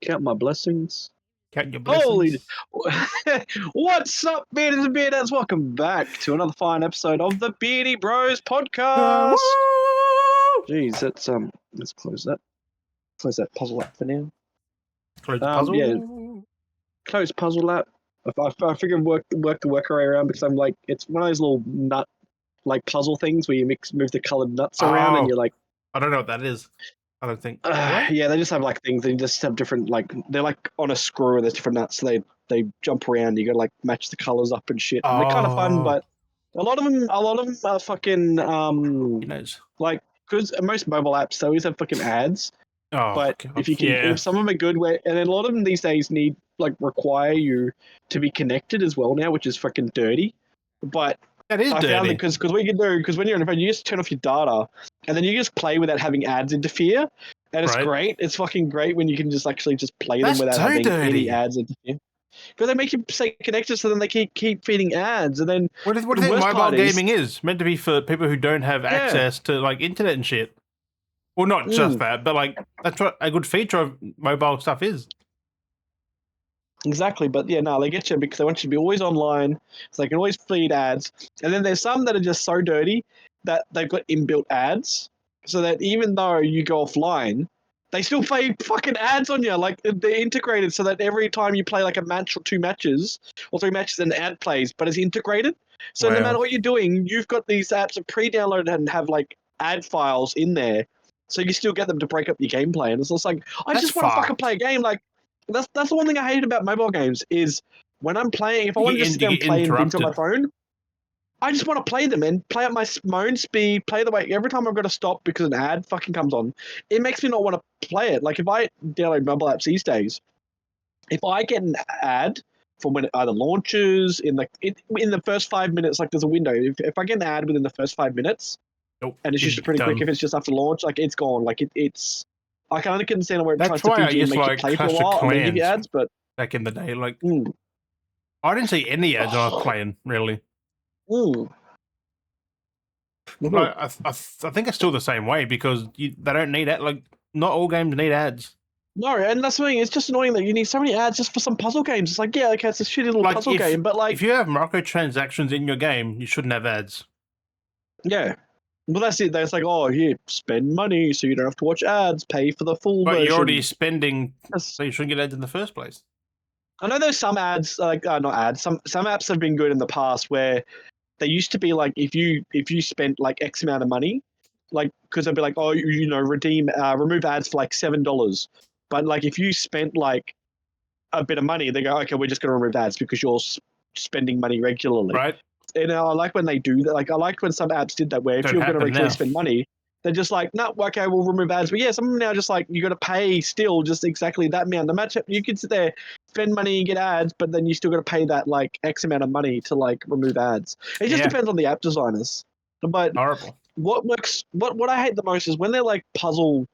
Count my blessings. Count your Holy! blessings. What's up, Bearders and Beardettes? Welcome back to another fine episode of the Beardy Bros podcast. Woo! Jeez, let's close that. Close that puzzle app for now. Close the puzzle. Yeah, close puzzle app. I figure work the workaround around because I'm like, it's one of those little nut like puzzle things where you move the colored nuts around and you're like, I don't know what that is. I don't think. yeah, they just have like things. They just have different they're like on a screw and there's different nuts. So they jump around. You got to like match the colors up and shit. And they're kind of fun, but a lot of them are fucking He knows. like because most mobile apps they always have fucking ads. But God. if you can, if some of them are good, and then a lot of them these days require you to be connected as well now, which is fucking dirty. But that is dirty. Found because what you can do because when you're on your phone, you just turn off your data, and then you just play without having ads interfere, and it's great. It's fucking great when you can just actually just play them without having any ads interfere. Because they make you stay connected, so then they keep feeding ads, and then what do you think mobile gaming is meant to be for people who don't have access to like internet and shit? Well, not just that, but like that's what a good feature of mobile stuff is. Exactly, but yeah, no, they get you because they want you to be always online, so they can always feed ads. And then there's some that are just so dirty that they've got inbuilt ads, so that even though you go offline, they still play fucking ads on you. Like they're integrated so that every time you play like a match or two matches or three matches, an ad plays, but it's integrated. So no matter what you're doing, you've got these apps that pre-downloaded and have like ad files in there. So you still get them to break up your gameplay, and it's just like I just want to fucking play a game. Like that's the one thing I hate about mobile games is when I'm playing. If I want to just sit down and play things on my phone, I just want to play them and play at my own speed. Play the way every time I've got to stop because an ad fucking comes on, it makes me not want to play it. Like if I download mobile apps these days, if I get an ad from when it either launches in the first 5 minutes, like there's a window. If I get an ad within the first 5 minutes. Nope, and it's just pretty quick. If it's just after launch, like it's gone. Like it's. I can only understand where it tries to feed you and make you play for a while and then give you ads. But back in the day, like I didn't see any ads when I was playing. Really. Like, I think it's still the same way because they don't need it. Like not all games need ads. No, and that's the thing. It's just annoying that you need so many ads just for some puzzle games. It's like, yeah, okay, it's a shitty little puzzle game, but like if you have microtransactions in your game, you shouldn't have ads. Yeah. Well, that's it. That's like, oh, here, spend money so you don't have to watch ads, pay for the full version. But you're already spending, so you shouldn't get ads in the first place. I know there's some ads, like, not ads, some apps have been good in the past where they used to be like, if you spent like X amount of money, like, because they'd be like, oh, remove ads for like $7. But like, if you spent like a bit of money, they go, okay, we're just going to remove ads because you're spending money regularly. Right. And I like when they do that. Like I liked when some apps did that, where if you're going to regularly spend money, they're just like, no, okay, we'll remove ads. But yeah, some of them now just like you got to pay still just exactly that amount. The matchup, you can sit there, spend money and get ads, but then you still got to pay that like X amount of money to like remove ads. It just depends on the app designers. But horrible. What works? What I hate the most is when they're like puzzle,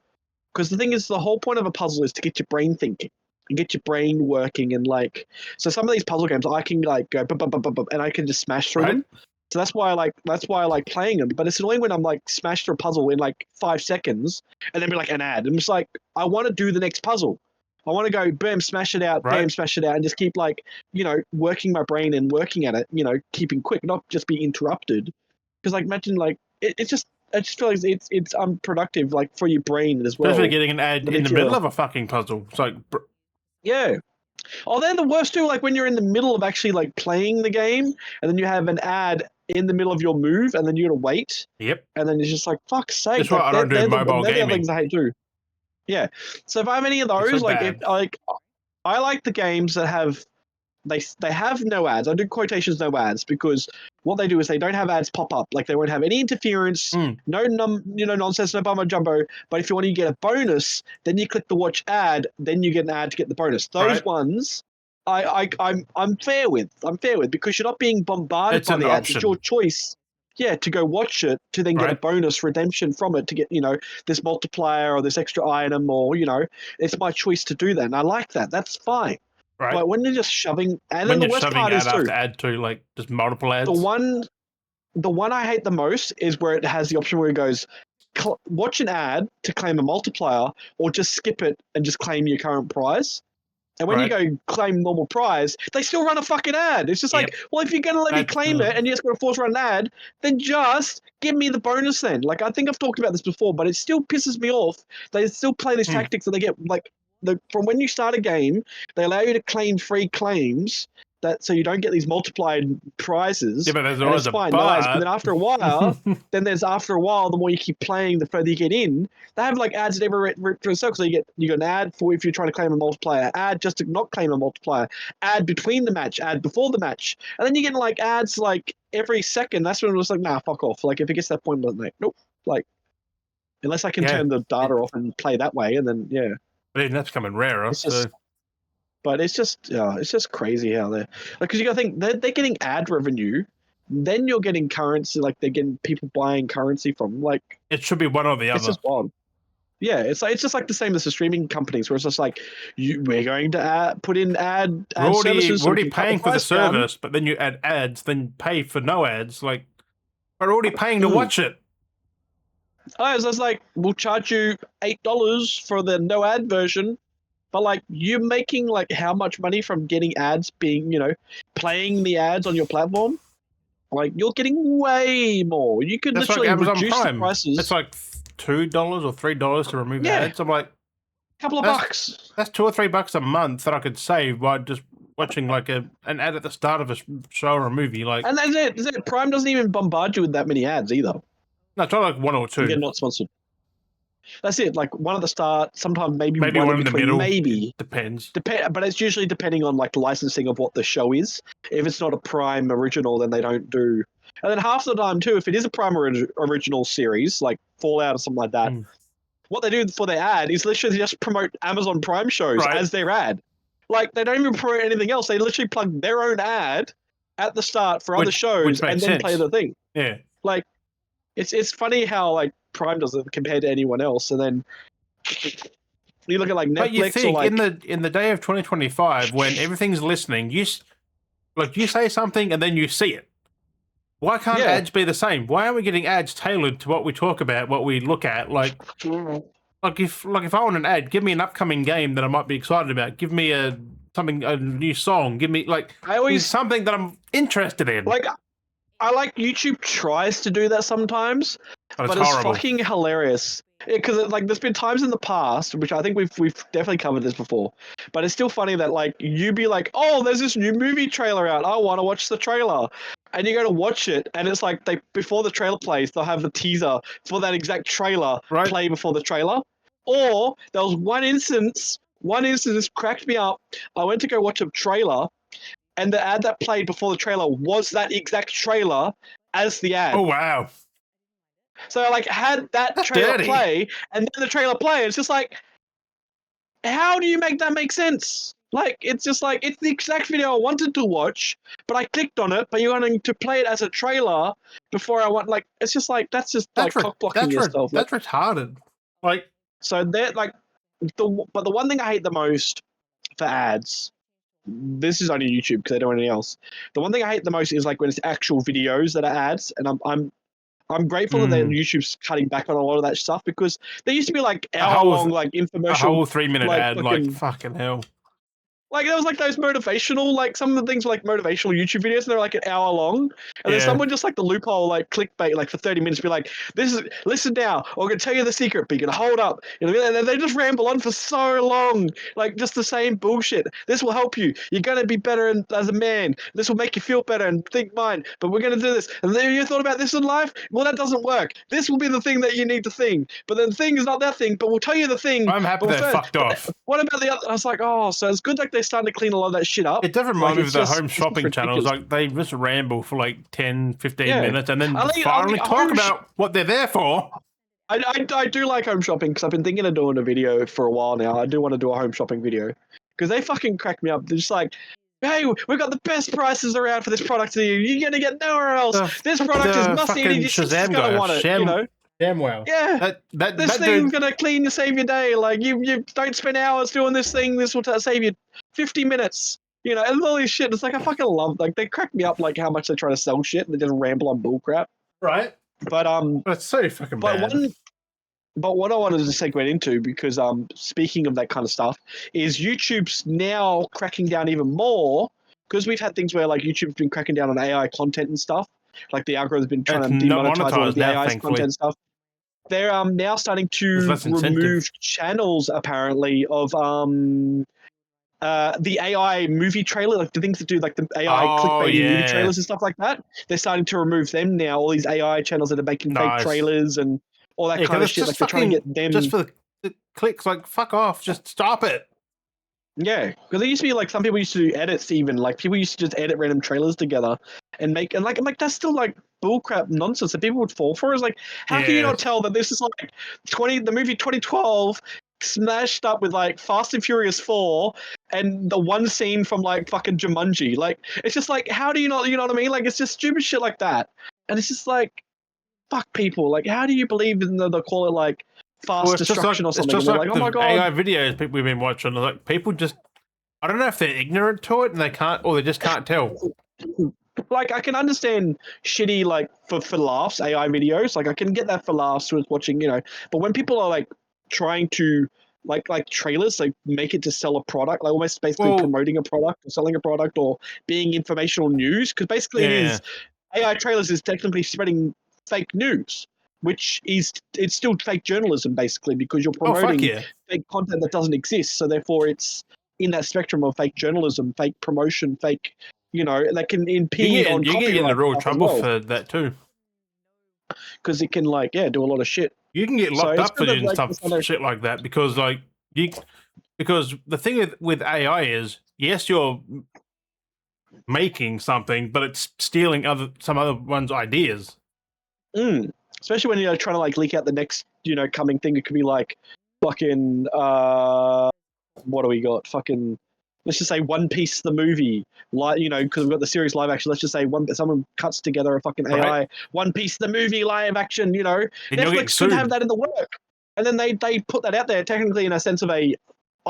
because the thing is, the whole point of a puzzle is to get your brain thinking. And get your brain working and like so some of these puzzle games I can like go and I can just smash through them. So that's why I like playing them. But it's annoying when I'm like smash through a puzzle in like 5 seconds and then be like an ad. I'm just like I want to do the next puzzle. I want to go bam, smash it out, bam, smash it out, and just keep like working my brain and working at it. Keeping quick, not just be interrupted. Because like imagine like I just feel like it's unproductive like for your brain as well. Especially getting an ad in the middle of a fucking puzzle. It's like. Yeah. Oh, they're the worst too. Like when you're in the middle of actually like playing the game, and then you have an ad in the middle of your move, and then you gotta wait. Yep. And then it's just like fuck's sake. That's why I don't do mobile gaming. They're the things I hate too. Yeah. So if I have any of those, I like the games that have they have no ads. I do quotations no ads because what they do is they don't have ads pop up. Like they won't have any interference, no nonsense, no bummer jumbo. But if you want to get a bonus, then you click the watch ad, then you get an ad to get the bonus. Those ones I'm fair with. Because you're not being bombarded by the ads. It's your choice. Yeah, to go watch it to then get a bonus redemption from it to get, this multiplier or this extra item or, it's my choice to do that. And I like that. That's fine. Right. But when you're just shoving, and then the worst part is too, add to like just multiple ads. The one I hate the most is where it has the option where it goes, watch an ad to claim a multiplier, or just skip it and just claim your current prize. And when you go claim normal prize, they still run a fucking ad. It's just like, well, if you're going to let me claim it and you're just going to force run an ad, then just give me the bonus then. Like, I think I've talked about this before, but it still pisses me off. They still play these tactics that they get, like, from when you start a game, they allow you to claim free claims so you don't get these multiplied prizes. Yeah, but there's always a but. But then after a while, the more you keep playing, the further you get in. They have like ads that every through a circle. So you get an ad for if you're trying to claim a multiplier, ad just to not claim a multiplier, ad between the match, ad before the match, and then you get like ads like every second. That's when it was like, nah, fuck off. Like if it gets to that point, like, nope. Like unless I can turn the data off and play that way, and then But even that's becoming rarer. But it's just crazy how they're like, because you got to think they're getting ad revenue, then you're getting currency, like they're getting people buying currency from. Like it should be one or the other. It's just wild. Yeah, it's just like the same as the streaming companies, where it's just like we're going to put in ad services. We're already paying for the service, but then you add ads, then pay for no ads. Like we're already paying to watch it. Oh, so it's like we'll charge you $8 for the no ad version. But like you're making like how much money from getting ads being, playing the ads on your platform? Like you're getting way more. You could literally reduce the prices. It's like $2 or $3 to remove ads. I'm like, a couple of bucks. That's $2 or $3 a month that I could save by just watching like an ad at the start of a show or a movie. Like, and that's it. Prime doesn't even bombard you with that many ads either. No, it's like one or two. You're not sponsored. That's it. Like one at the start, sometimes maybe one in the between, middle. Maybe depends. But it's usually depending on like licensing of what the show is. If it's not a Prime original, then they don't do. And then half the time too, if it is a Prime original series like Fallout or something like that, what they do for their ad is literally just promote Amazon Prime shows as their ad. Like they don't even promote anything else. They literally plug their own ad at the start for other shows and then play the thing. Yeah. Like it's funny how like Prime does it compared to anyone else, and then you look at like Netflix. But you think or like, in the day of 2025, when everything's listening, you say something and then you see it. Why can't ads be the same? Why aren't we getting ads tailored to what we talk about, what we look at? Like if I want an ad, give me an upcoming game that I might be excited about. Give me a new song. Give me something that I'm interested in. Like I like YouTube tries to do that sometimes, but it's fucking hilarious. Because like there's been times in the past, which I think we've definitely covered this before, but it's still funny that like you be like, oh, there's this new movie trailer out. I want to watch the trailer, and you go to watch it, and it's like before the trailer plays, they'll have the teaser for that exact trailer play before the trailer. Or there was one instance cracked me up. I went to go watch a trailer, and the ad that played before the trailer was that exact trailer as the ad. Oh wow. So I had that trailer play, and then the trailer play. It's just like, how do you make that make sense? Like, it's just like, it's the exact video I wanted to watch, but I clicked on it, but you're wanting to play it as a trailer before I want, like, it's just like, that's cock blocking yourself. That's retarded. Like, so they're like, but the one thing I hate the most for ads, this is only YouTube because they don't do anything else. The one thing I hate the most is like when it's actual videos that are ads, and I'm grateful that YouTube's cutting back on a lot of that stuff, because there used to be like hour-long like infomercial, a whole 3-minute ad, like fucking hell. Like there was like those motivational, like some of the things were like motivational YouTube videos, and they're like an hour long, and then someone just like the loophole, like clickbait, like for 30 minutes, be like, listen now, I'm gonna tell you the secret, but you can hold up, and they just ramble on for so long, like just the same bullshit. This will help you. You're gonna be better as a man. This will make you feel better and think mine. But we're gonna do this. And then you thought about this in life? Well, that doesn't work. This will be the thing that you need to think. But then the thing is not that thing. But we'll tell you the thing. I'm happy they're fucked off. What about the other? I was like, oh, so it's good like they're starting to clean a lot of that shit up. It does remind me of the home shopping channels. Like they just ramble for like 10, 15 minutes and then finally talk about what they're there for. I do like home shopping because I've been thinking of doing a video for a while now. I do want to do a home shopping video because they fucking crack me up. They're just like, hey, we've got the best prices around for this product to you. You're going to get nowhere else. This product is must-eat. You're just going to want it, you know? Damn well. Yeah. This thing's going to clean to save your day. Like, you don't spend hours doing this thing. This will save you 50 minutes. You know, and all this shit. It's like, I fucking love, like, they crack me up, like, how much they try to sell shit and they just ramble on bullcrap. Right. But it's so fucking bad. But what I wanted to segue into, because speaking of that kind of stuff, is YouTube's now cracking down even more, because we've had things where like YouTube's been cracking down on AI content and stuff. Like the algorithm's been trying It's to not demonetize all of monetized the now, AI's thankfully. content stuff. They're now starting There's to less incentive. remove channels apparently of the AI movie trailer, like the things that do like the AI clickbaity movie trailers and stuff like that. They're starting to remove them now. All these AI channels that are making fake trailers and all that kind of shit. Like they're trying to get them just for the clicks. Like fuck off, just stop it. Yeah, because there used to be like some people used to do edits even. Like people used to just edit random trailers together and make and like that's still like bullcrap nonsense that people would fall for. Is like how can you not tell that this is like the movie 2012 smashed up with like Fast and Furious 4 and the one scene from like fucking Jumanji. Like it's just like how do you not, you know what I mean? Like it's just stupid shit like that. And it's just like fuck people. Like how do you believe in they call it like fast destruction or something? It's just like the oh my god, AI videos we've been watching. Like people just, I don't know if they're ignorant to it and they can't, or they just can't tell. Like I can understand shitty like for laughs AI videos. Like I can get that for laughs with watching, you know. But when people are like trying to like trailers, like make it to sell a product, like almost basically promoting a product or selling a product or being informational news, because basically it is AI trailers is technically spreading fake news, which is it's still fake journalism basically because you're promoting fake content that doesn't exist. So therefore it's in that spectrum of fake journalism, fake promotion, fake, you know, that can impede on copyright. You get into real trouble for that too. Because it can like, do a lot of shit. You can get locked up for doing shit like that because like because the thing with AI is, yes, you're making something, but it's stealing some other one's ideas. Especially when you're trying to like leak out the next, you know, coming thing. It could be like fucking what do we got? Fucking let's just say One Piece the movie, like, you know, because we've got the series live action. Let's just say someone cuts together a fucking AI One Piece the movie live action. You know, and Netflix could have that in the work, and then they put that out there technically in a sense of a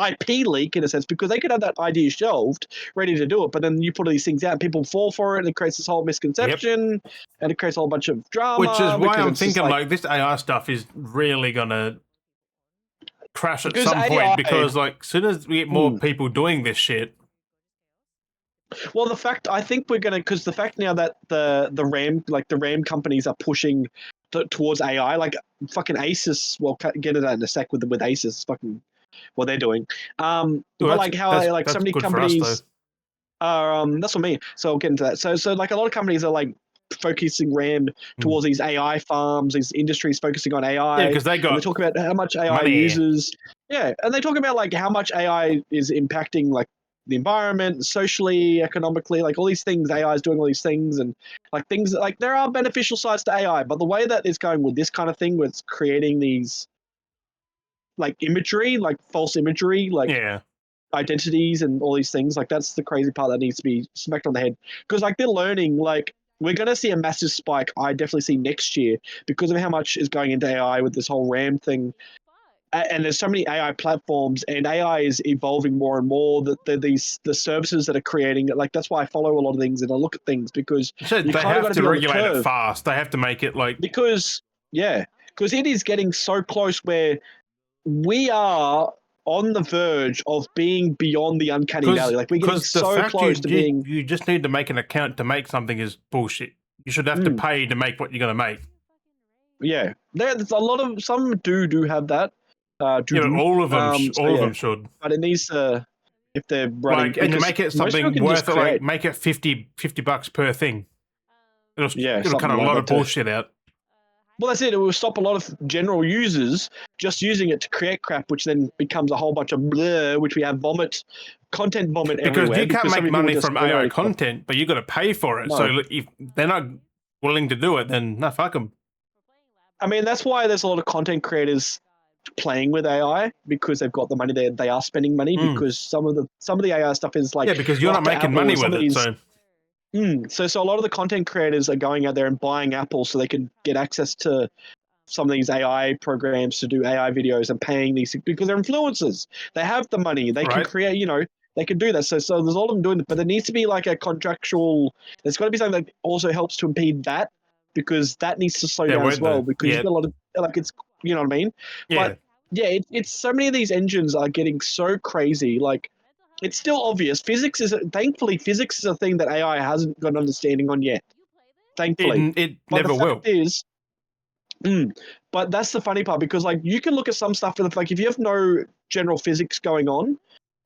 IP leak in a sense, because they could have that idea shelved, ready to do it, but then you put all these things out and people fall for it and it creates this whole misconception and it creates a whole bunch of drama. Which is why I'm thinking like this AI stuff is really gonna crash at some point, because like as soon as we get more people doing this shit. Well, the fact I think we're gonna, because the fact now that the RAM companies are pushing towards AI, like fucking Asus. Well, get into that in a sec with Asus. Fucking what they're doing. But like how like so many companies are that's what I mean. So I'll get into that. So like a lot of companies are like focusing RAM towards these AI farms, these industries focusing on AI. Yeah, because they talk about how much AI uses. Yeah, and they talk about like how much AI is impacting like the environment, socially, economically, like all these things. AI is doing all these things, and like things like there are beneficial sides to AI, but the way that it's going with this kind of thing, where it's creating these like imagery, like false imagery, like identities and all these things, like that's the crazy part that needs to be smacked on the head. Because like they're learning, like we're going to see a massive spike, I definitely see next year, because of how much is going into AI with this whole RAM thing. And there's so many AI platforms, and AI is evolving more and more. That the services that are creating it, like that's why I follow a lot of things and I look at things, because they have to regulate it fast. They have to make it like because it is getting so close where we are on the verge of being beyond the uncanny valley. Like we're getting so close to being. You just need to make an account to make something is bullshit. You should have to pay to make what you're going to make. Yeah, there's a lot of some do have that. But all of them should. But it needs to, if they're running, like, and you make it something worth it. Like make it $50 per thing. It'll cut a lot of bullshit out. Well, that's it. It will stop a lot of general users just using it to create crap, which then becomes a whole bunch of blur, which we have content vomit everywhere. Because you can't make money from AI content, but you got to pay for it. No. So if they're not willing to do it, then no, fuck them. I mean, that's why there's a lot of content creators playing with AI, because they've got the money. They are spending money because some of the AI stuff is like because you're not making money with it. So a lot of the content creators are going out there and buying Apple so they can get access to some of these AI programs to do AI videos and paying these, because they're influencers. They have the money. They can create, you know, they can do that. So there's a lot of them doing it, but there needs to be like a contractual, there's got to be something that also helps to impede that, because that needs to slow down as well, because you've got a lot of, like You know what I mean? Yeah. But yeah, it's so many of these engines are getting so crazy. Like, it's still obvious. Thankfully, physics is a thing that AI hasn't got an understanding on yet. Thankfully. It But the never will. fact is, but that's the funny part, because like you can look at some stuff and like if you have no general physics going on,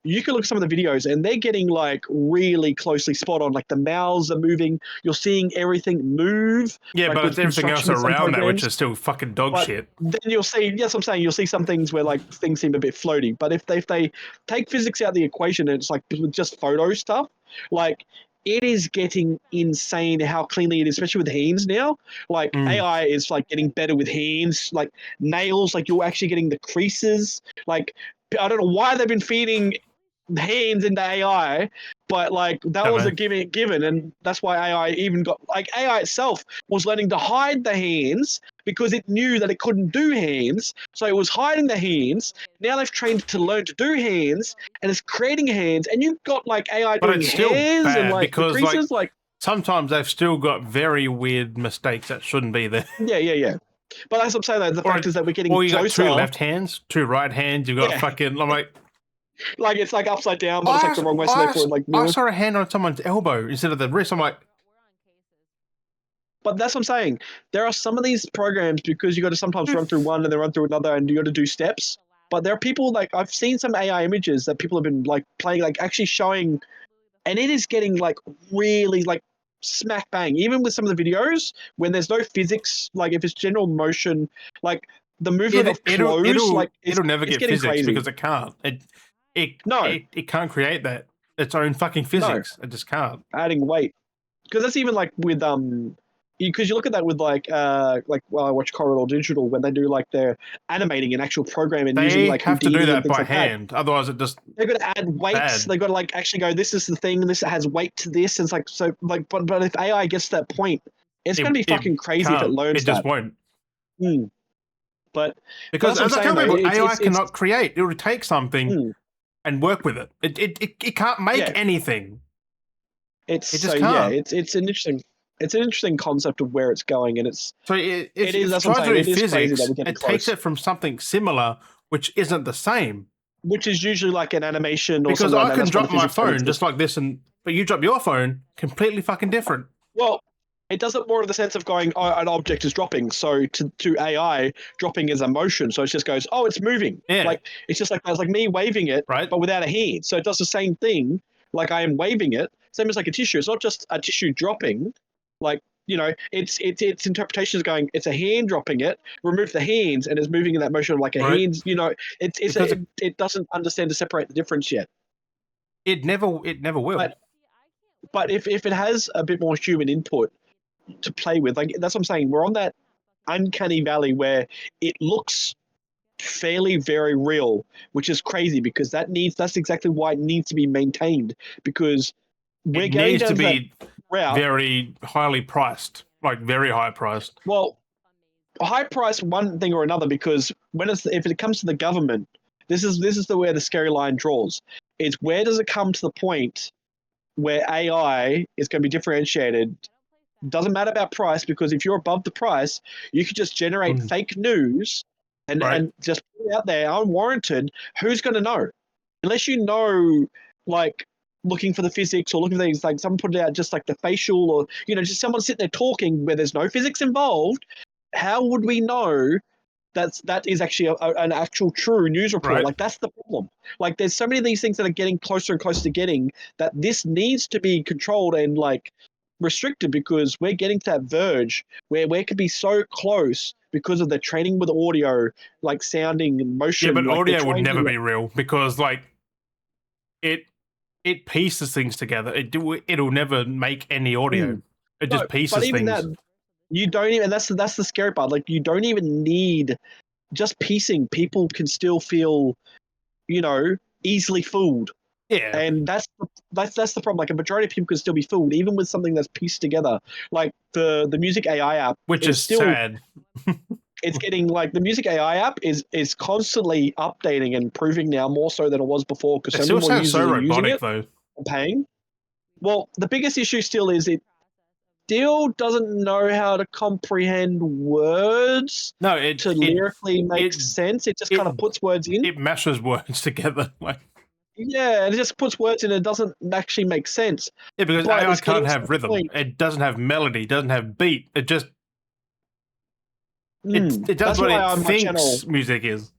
you can look at some of the videos and they're getting like really closely spot on. Like the mouths are moving, you're seeing everything move. Yeah, like but with it's everything else construction in some around that which programs. is still fucking dog But shit. then you'll see, yes, I'm saying you'll see some things where like things seem a bit floaty. But if they take physics out of the equation and it's like just photo stuff, like it is getting insane how cleanly it is, especially with hands now. Like AI is like getting better with hands, like nails, like you're actually getting the creases. Like I don't know why they've been feeding hands into AI, but like that was a given, and that's why AI even got like AI itself was learning to hide the hands because it knew that it couldn't do hands, so it was hiding the hands. Now they've trained it to learn to do hands, and it's creating hands, and you've got like AI But doing it's still hairs and bad like the because creases, like sometimes they've still got very weird mistakes that shouldn't be there. yeah. But that's what I'm saying though. The fact is that we're getting you got closer. 2 left hands, 2 right hands. You got fucking. I'm like it's like upside down, but it's like the wrong way, so therefore like. I saw a hand on someone's elbow instead of the wrist. I'm like. But that's what I'm saying. There are some of these programs because you got to sometimes run through one and then run through another, and you got to do steps. But there are people like I've seen some AI images that people have been like playing, like actually showing, and it is getting like really like smack bang. Even with some of the videos when there's no physics, like if it's general motion, like the movement of clothes, like it'll never get getting physics crazy. because it can't. It can't create that its own fucking physics. It just can't. Adding weight, because that's even like with because you look at that with like I watch Corridor Digital when they do like their animating an actual program and using like have Houdini to do that and things by like hand. that. Otherwise, it just they've got to add weights. They've got to like actually go. This is the thing. This has weight to this. And it's like so like but if AI gets to that point, it's going to be fucking crazy if it learns that. It just won't. But because as I tell people, AI cannot create. It will take something and work with it. It can't make anything. It just can't. It's an interesting concept of where it's going, and it's it is trying to do physics. It takes it from something similar, which isn't the same. Which is usually like an animation or because something. I can drop my phone just like this, but you drop your phone, completely fucking different. Well, it does it more in the sense of going, oh, an object is dropping. So to AI, dropping is a motion. So it just goes, oh, it's moving. Yeah. Like it's just like me waving it, but without a hand. So it does the same thing. Like I am waving it, same as like a tissue. It's not just a tissue dropping. Like its interpretation is going. It's a hand dropping it. Remove the hands, and it's moving in that motion of like a hands. It doesn't understand to separate the difference yet. It never will. But if it has a bit more human input to play with, like that's what I'm saying. We're on that uncanny valley where it looks fairly very real, which is crazy because that's exactly why it needs to be maintained, because we're going down to be route, very highly priced, like very high priced. Well, high price one thing or another, because if it comes to the government, this is where the scary line draws. It's where does it come to the point where AI is going to be differentiated? Doesn't matter about price, because if you're above the price, you could just generate fake news and just put it out there unwarranted. Who's going to know? Unless you know, like looking for the physics or looking for things, like someone put it out just like the facial or just someone sitting there talking where there's no physics involved. How would we know that is actually an actual true news report? Like that's the problem. Like there's so many of these things that are getting closer and closer to getting that this needs to be controlled and like restricted, because we're getting to that verge where we could be so close because of the training with audio, like sounding and motion. Yeah, but like audio would never be real because like it pieces things together. It'll never make any audio. It just pieces but even things. That, you don't even. That's the scary part. Like you don't even need just piecing. People can still feel, easily fooled. Yeah, and that's the problem. Like a majority of people can still be fooled, even with something that's pieced together. Like the music AI app, which is still sad. It's getting like the music AI app is constantly updating and improving now more so than it was before, because so many more users are using it though. and paying. Well, the biggest issue still is still doesn't know how to comprehend words No, to lyrically make sense. It just kind of puts words in. It mashes words together. Like, yeah, it just puts words in. It doesn't actually make sense. yeah, because But AI it's getting can't to have the rhythm. point- It doesn't have melody. It doesn't have beat. It just it does That's what why it on my channel. thinks music is.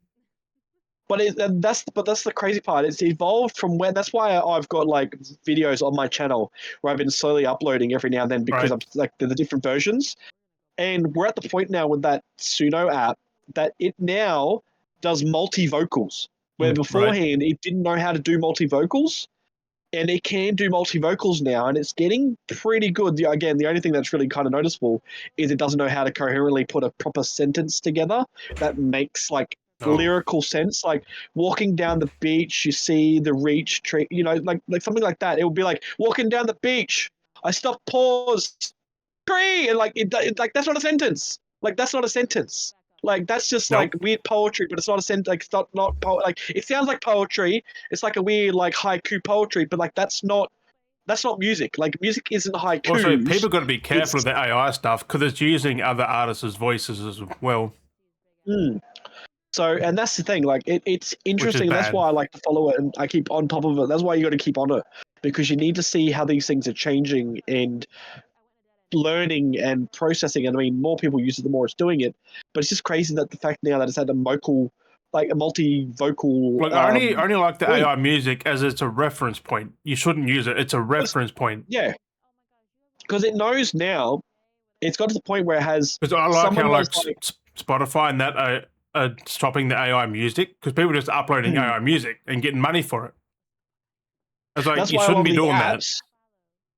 But that's the crazy part. It's evolved from where. That's why I've got like videos on my channel where I've been slowly uploading every now and then because Right. I'm like the different versions. And we're at the point now with that Suno app that it now does multi vocals, where Right. beforehand it didn't know how to do multi vocals, and it can do multi vocals now, and it's getting pretty good. Again, the only thing that's really kind of noticeable is it doesn't know how to coherently put a proper sentence together that makes like lyrical sense. Like walking down the beach, you see the reach tree, like something like that. It would be like walking down the beach. I stopped, paused, tree, and like like that's not a sentence. Like that's not a sentence. Like that's just Nope. like weird poetry, but it's not a sentence. Like it's not like it sounds like poetry. It's like a weird like haiku poetry, but like that's not music. Like music isn't haiku. Also, people got to be careful with the AI stuff because it's using other artists' voices as well. So, and that's the thing. Like it's interesting. Which is That's bad. why I like to follow it and I keep on top of it. That's why you got to keep on it because you need to see how these things are changing and learning and processing. And I mean, more people use it, the more it's doing it. But it's just crazy that the fact now that it's had a multi-vocal. Like I only like the AI music as it's a reference point. You shouldn't use it. It's a reference point. Yeah, because it knows now. It's got to the point where it has. Because I like how like like Spotify and that are stopping the AI music because people are just uploading AI music and getting money for it. It's like you shouldn't be doing that.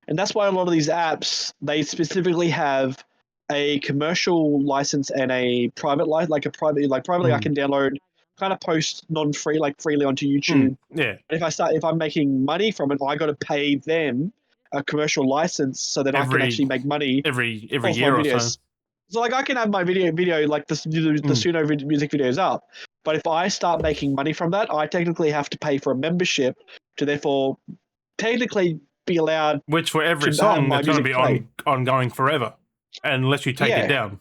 And that's why a lot of these apps, they specifically have a commercial license and a private license, privately I can download, kind of post non-free, like freely onto YouTube. Yeah. And if I'm making money from it, I got to pay them a commercial license so that I can actually make money every off year my or videos. so. So like I can have my video like the Suno music videos up, but if I start making money from that, I technically have to pay for a membership to therefore technically be allowed. Which for every song, it's going to be ongoing forever, unless you take it down.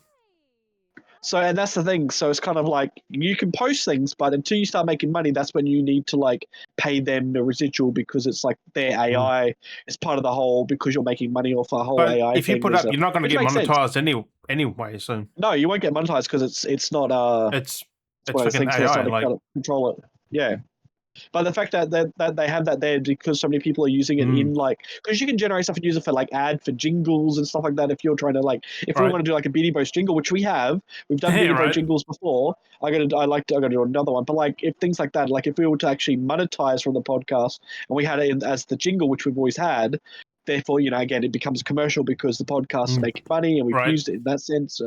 So, and that's the thing. So it's kind of like you can post things, but until you start making money, that's when you need to like pay them the residual because it's like their AI is part of the whole because you're making money off a whole AI. If you put up, you're not going to get monetized anyway. So no, you won't get monetized because it's not it's fucking AI. So like control it. Yeah. But the fact that they have that there because so many people are using it in like because you can generate stuff and use it for like for jingles and stuff like that. If you're trying to like if we want to do like a Beardy Boast jingle, which we've done Beardy Boast jingles before. I gotta do another one. But like if things like that, like if we were to actually monetize from the podcast and we had it as the jingle, which we've always had, therefore again it becomes commercial because the podcast is making money and we've used it in that sense.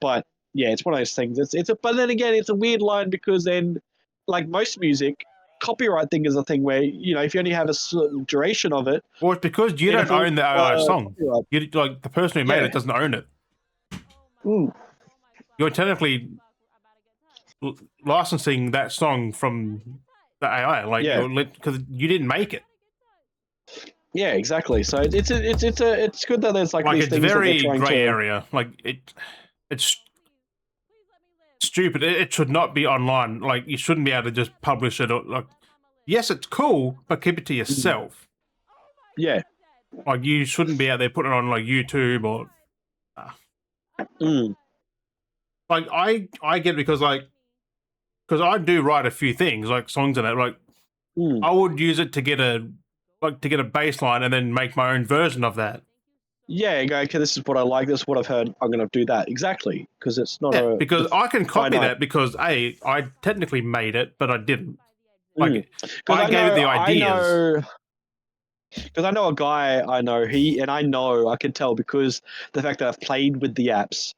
But yeah, it's one of those things. But then again, it's a weird line because then like most music. Copyright thing is a thing where if you only have a certain duration of it. Well, it's because you don't own the AI song. You like the person who made it doesn't own it. You're technically licensing that song from the AI, because you didn't make it. Yeah, exactly. So it's good that there's like these it's things very that they're trying gray to... area. Like it's stupid. It should not be online. Like you shouldn't be able to just publish it. Or, like, yes, it's cool, but keep it to yourself. Yeah. Like you shouldn't be out there putting it on like YouTube or. Like I get it because I do write a few things like songs and that. Like I would use it to get a bass line and then make my own version of that. Yeah, go, okay, this is what I like, this is what I've heard, I'm going to do that. Exactly, because it's not because I can copy that because, I technically made it, but I didn't. Like, I gave it the ideas. Because I know a guy I know, I can tell because the fact that I've played with the apps,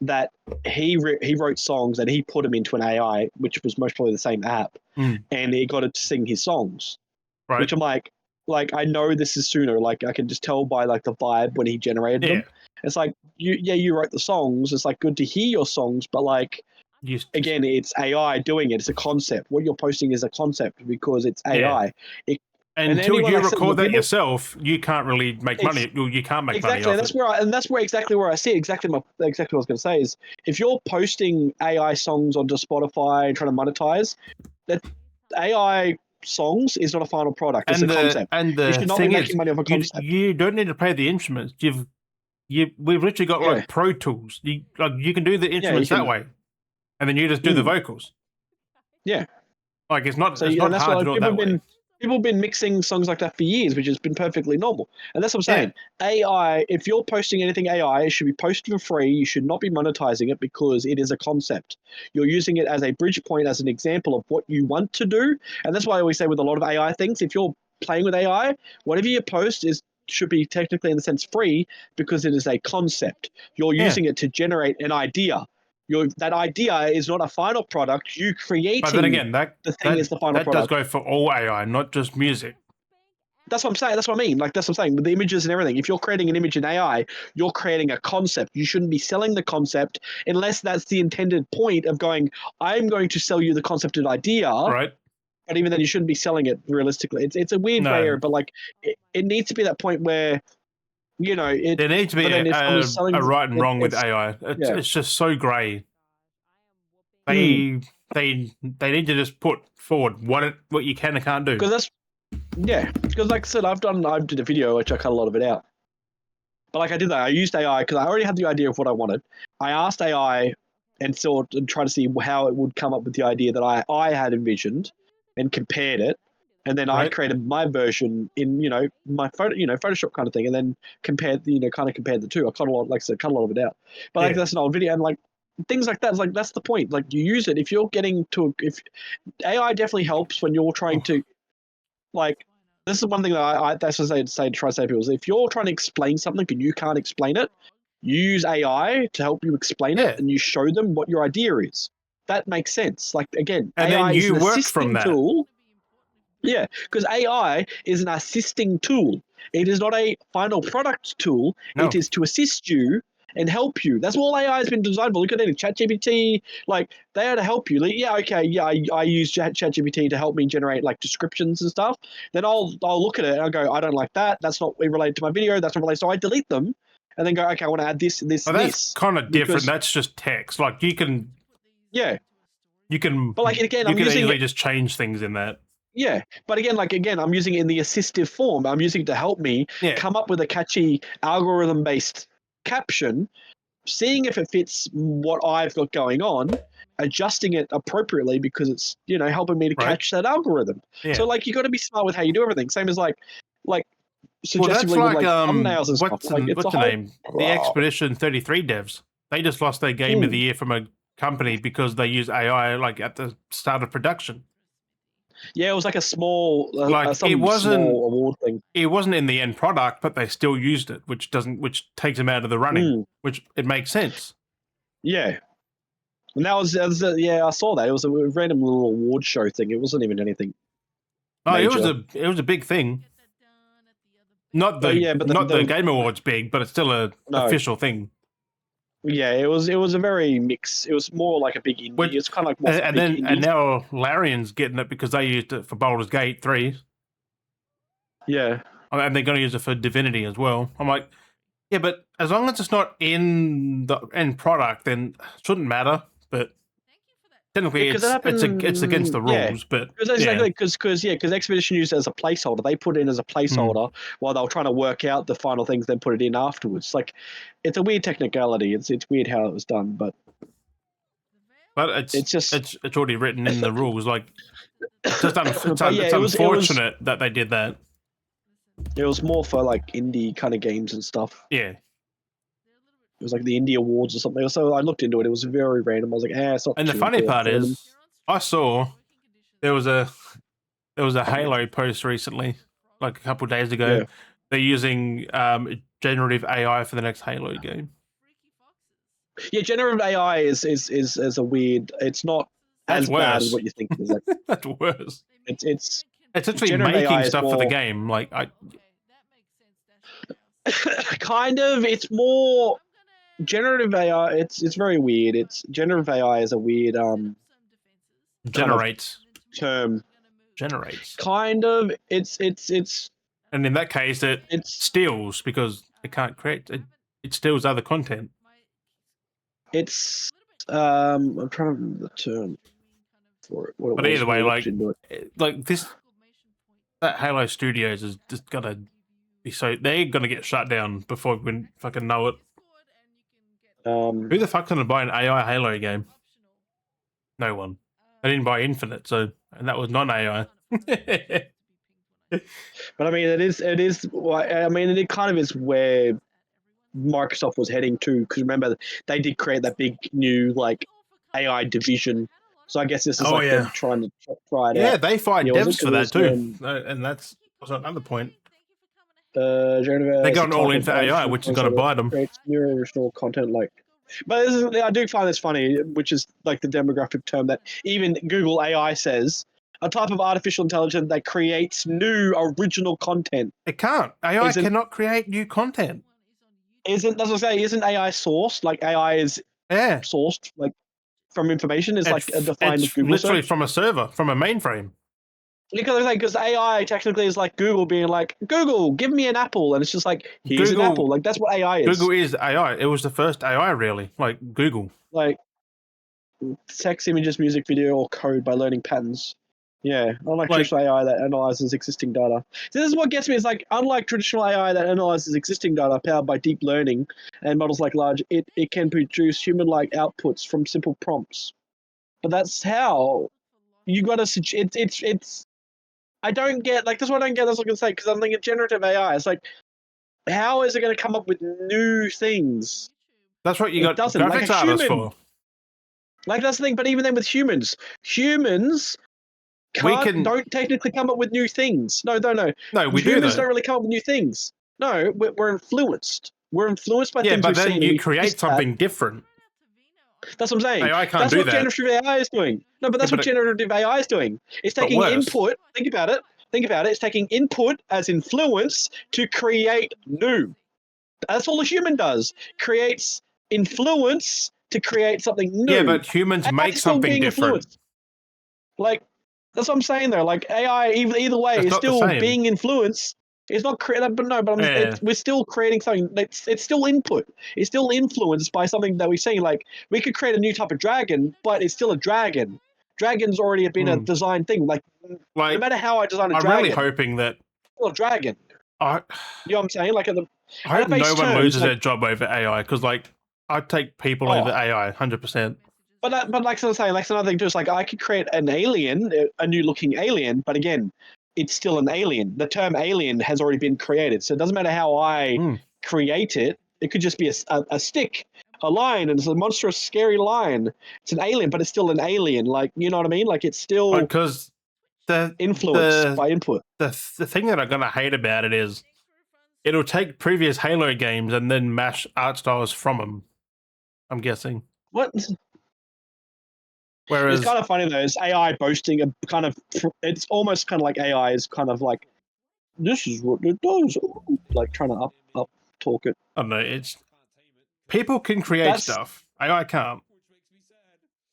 that he wrote songs and he put them into an AI, which was most probably the same app, and he got it to sing his songs. Right. Which I'm like I know this is Suno. Like I can just tell by like the vibe when he generated them. It's like you wrote the songs. It's like good to hear your songs, but like again, it's AI doing it. It's a concept. What you're posting is a concept because it's AI. until anyone, you like I said, record that people- yourself, you can't really make money. You can't make money exactly. off That's it. where that's exactly where I see exactly what I was going to say is if you're posting AI songs onto Spotify and trying to monetize, that AI songs is not a final product. It's a concept. And You the should not be thing is, making money off a concept. you don't need to play the instruments. We've literally got like Pro Tools. You can do the instruments that way, and then you just do the vocals. Yeah. Like it's not So it's not that's hard why to do it that way. people have been mixing songs like that for years, which has been perfectly normal. And that's what I'm saying. AI, if you're posting anything AI, it should be posted for free. You should not be monetizing it because it is a concept. You're using it as a bridge point, as an example of what you want to do. And that's why I always say with a lot of AI things, if you're playing with AI, whatever you post should be technically in the sense free because it is a concept. You're using it to generate an idea. That idea is not a final product. You creating But then again, the thing is the final that does product. go for all AI, not just music. That's what I'm saying. That's what I mean. Like that's what I'm saying with the images and everything. If you're creating an image in AI, you're creating a concept. You shouldn't be selling the concept unless that's the intended point of going. I'm going to sell you the concept and idea. Right. But even then, you shouldn't be selling it realistically. It's a weird gray area, but like it needs to be that point where there needs to be a right and wrong with AI. It's just so grey. They need to just put forward what you can and can't do. Because like I said, I did a video which I cut a lot of it out. But like I did that, I used AI because I already had the idea of what I wanted. I asked AI and tried to see how it would come up with the idea that I had envisioned, and compared it, and then I created my version in my Photoshop kind of thing, and then compared the two. I cut a lot, like I said, cut a lot of it out. But like that's an old video, and like things like that. It's like that's the point. Like you use it if you're getting to if AI definitely helps when you're trying to like. This is one thing that that's what I try to say to people is if you're trying to explain something and you can't explain it, you use AI to help you explain it, and you show them what your idea is. That makes sense. Like again, and AI then you is an work assisting from that. tool. Yeah, because AI is an assisting tool. It is not a final product tool. No. It is to assist you and help you. That's all AI has been designed for. Look at it, ChatGPT. Like they are to help you. Like, I use ChatGPT to help me generate like descriptions and stuff. Then I'll look at it and I'll go, I don't like that. That's not related to my video. That's not related. So I delete them and then go, okay, I want to add this, this, well, that's kind of different. That's just text. Like you can. Yeah. You can. But like again, you can easily just change things in that. Yeah, but again, I'm using it in the assistive form. I'm using it to help me come up with a catchy algorithm-based caption, seeing if it fits what I've got going on, adjusting it appropriately because it's helping me to catch that algorithm. Yeah. So like you got to be smart with how you do everything. Same as like suggestively well, that's with like thumbnails and what's stuff. what's the name? The Expedition 33 devs. They just lost their game of the year from a company because they use AI like at the start of production. Yeah, it was like a small, small award thing. It wasn't in the end product, but they still used it, which takes them out of the running. Which it makes sense. Yeah, and that was I saw that. It was a random little award show thing. It wasn't even anything. Oh, it was a big thing. Not the Game Awards big, but it's still a official thing. Yeah, it was a very mix. It was more like a big indie. It's kind of like and now Larian's getting it because they used it for Baldur's Gate 3. Yeah, and they're going to use it for Divinity as well. I'm like, yeah, but as long as it's not in the end product, then it shouldn't matter. But technically, it's against the rules. But because Expedition used it as a placeholder. They put it in as a placeholder while they were trying to work out the final things, then put it in afterwards. Like, it's a weird technicality. It's weird how it was done, but it's just it's already written in the rules. Like, it's just it's unfortunate that they did that. It was more for like indie kind of games and stuff. Yeah. It was like the Indie Awards or something. So I looked into it. It was very random. I was like, it's not. And the funny part is, I saw there was a Halo post recently, like a couple of days ago. Yeah. They're using generative AI for the next Halo game. Yeah, generative AI is a weird. It's not as bad as what you think it is. That's worse. It's actually making stuff for the game. Like kind of. It's more generative AI. It's very weird. It's generative AI is a weird generates term. generates. Kind of. And in that case, it It's steals because it can't create. It steals other content. it's. I'm trying to remember the term for it. What it But was either when way, we looked into it. like this, that Halo Studios is just gonna be so they're gonna get shut down before we can fucking know it. Who the fuck's gonna buy an AI Halo game? No one. They didn't buy Infinite, and that was non-AI. But I mean, it is. I mean, it kind of is where Microsoft was heading to, because remember they did create that big new like AI division. So I guess this is them trying to try it out. Yeah, they fired devs for that too, and that's another point. They got all in for AI, which is going to bite them. Creates new original content, but I do find this funny, which is like the demographic term that even Google AI says, a type of artificial intelligence that creates new original content. It can't. AI cannot create new content. That's what I say. Isn't AI sourced? Like AI is sourced from information. Is like a defined it's Google literally search. from a server, from a mainframe. Because AI technically is like Google being like, Google, give me an apple, and it's just like, here's an apple. Like that's what AI is. Google is AI. It was the first AI, really. Like Google. Like text, images, music, video, or code by learning patterns. Yeah, unlike traditional AI that analyzes existing data. So this is what gets me. Is like, unlike traditional AI that analyzes existing data powered by deep learning and models like large, it can produce human-like outputs from simple prompts. But that's how you got to. It's. I don't get, that's what I don't get. That's what I'm gonna say, because I'm thinking generative AI. It's like, how is it going to come up with new things? That's what you got graphics artists for. Like that's the thing. But even then, with humans don't technically come up with new things. No, we do. Humans don't really come up with new things. No, we're influenced. We're influenced by things we've seen. Yeah, but then you create something different. That's what I'm saying. AI can't that's do what that. Generative AI is doing. No, but that's what generative AI is doing. It's taking input. Think about it. It's taking input as influence to create new. That's all a human does. Creates influence to create something new. Yeah, but humans make something different. Like, that's what I'm saying there. Like, AI, either way, is still being influenced. It's not creating, we're still creating something. It's still input. It's still influenced by something that we've seen. Like, we could create a new type of dragon, but it's still a dragon. Dragon's already been a designed thing. Like, no matter how I design a dragon, I'm really hoping that. Well, a dragon. You know what I'm saying? Like, I hope no one loses their job over AI, because I'd take people over AI 100%. But like I was saying, that's another thing too. It's like, I could create an alien, a new looking alien, but again, it's still an alien. The term alien has already been created, so it doesn't matter how I create it. It could just be a stick, a lion, and it's a monstrous, scary lion. It's an alien, but it's still an alien. Like, you know what I mean? Like, it's still because influenced by input. The thing that I'm gonna hate about it is it'll take previous Halo games and then mash art styles from them. I'm guessing. What? Whereas it's kind of funny though. It's AI boasting a kind of. It's almost kind of like AI is kind of like, this is what it does. Like trying to up talk it. I don't know. It's people can create stuff. AI can't.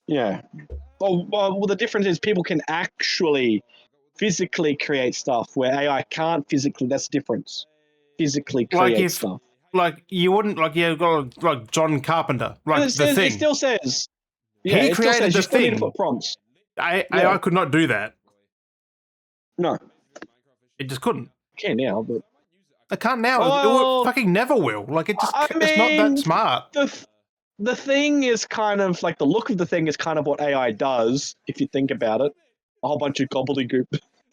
Yeah. Well, the difference is people can actually physically create stuff where AI can't physically. That's the difference. Physically create stuff. Like you wouldn't you've got like John Carpenter. Like the thing. It still says. Yeah, he created the thing. You still need to put prompts. AI could not do that. No. It just couldn't. It can now, but I can't now. It fucking never will. Like it's not that smart. The thing is kind of like the look of the thing is kind of what AI does, if you think about it. A whole bunch of gobbledygook.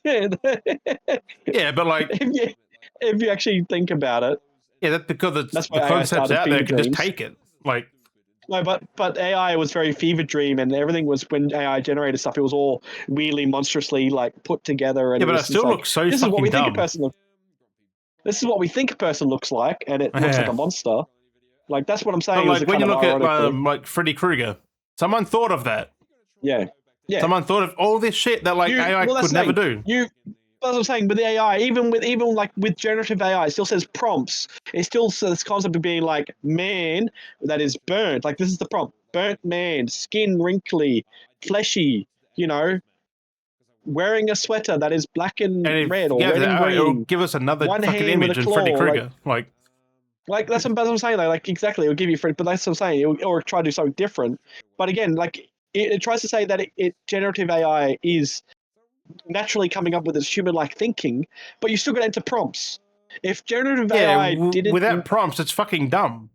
Yeah, but like if you actually think about it. Yeah, that's because the concepts out there can just take it. Like no, but AI was very fever dream, and everything was when AI generated stuff. It was all weirdly, monstrously like put together. And yeah, but it still looks so this fucking is what we dumb. Think a person this is what we think a person looks like, and it looks like a monster. Like that's what I'm saying. But like when you look at like Freddy Krueger, someone thought of that. Yeah. Someone thought of all this shit that AI could never do. That's what I'm saying with the AI, even with generative AI, it still says prompts. It still says this concept of being like man that is burnt. Like this is the prompt: burnt man, skin wrinkly, fleshy. You know, wearing a sweater that is black and And red or yeah, red and it'll green, give us another one fucking hand with a image in Freddy claw, Krueger. like that's what I'm saying. Like exactly, it'll give you but that's what I'm saying. Or try to do something different. But again, like it tries to say that generative AI is naturally coming up with its human-like thinking, but you still got to enter prompts. If generative AI didn't, without prompts, it's fucking dumb.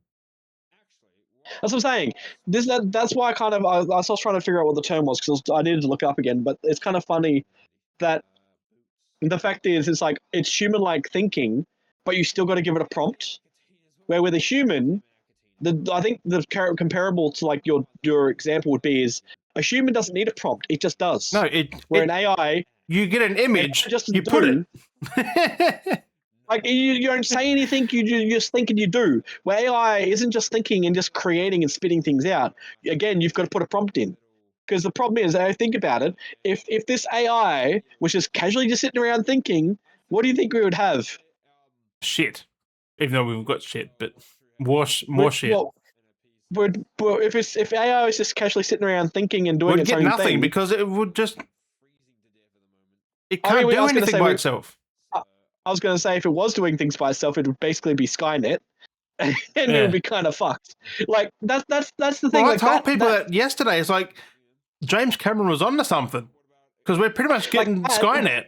that's what I'm saying. That's why I was trying to figure out what the term was because I needed to look it up again. But it's kind of funny that the fact is, it's like it's human-like thinking, but you still got to give it a prompt. Where with a human, I think the comparable to like your example would be is a human doesn't need a prompt; it just does. No, where an AI, you get an image, just you put it. Like you don't say anything, you just think and you do. Where AI isn't just thinking and just creating and spitting things out. Again, you've got to put a prompt in. Because the problem is, I think about it, if this AI was just casually just sitting around thinking, what do you think we would have? Shit. Even though we've got shit, but more shit. Well, if AI was just casually sitting around thinking and doing We'd its get own nothing thing, because it would just. It can't do anything by itself. I was going to say if it was doing things by itself, it would basically be Skynet, and it would be kind of fucked. Like that's the thing. Well, like, I told people that yesterday. It's like James Cameron was onto something because we're pretty much getting Skynet.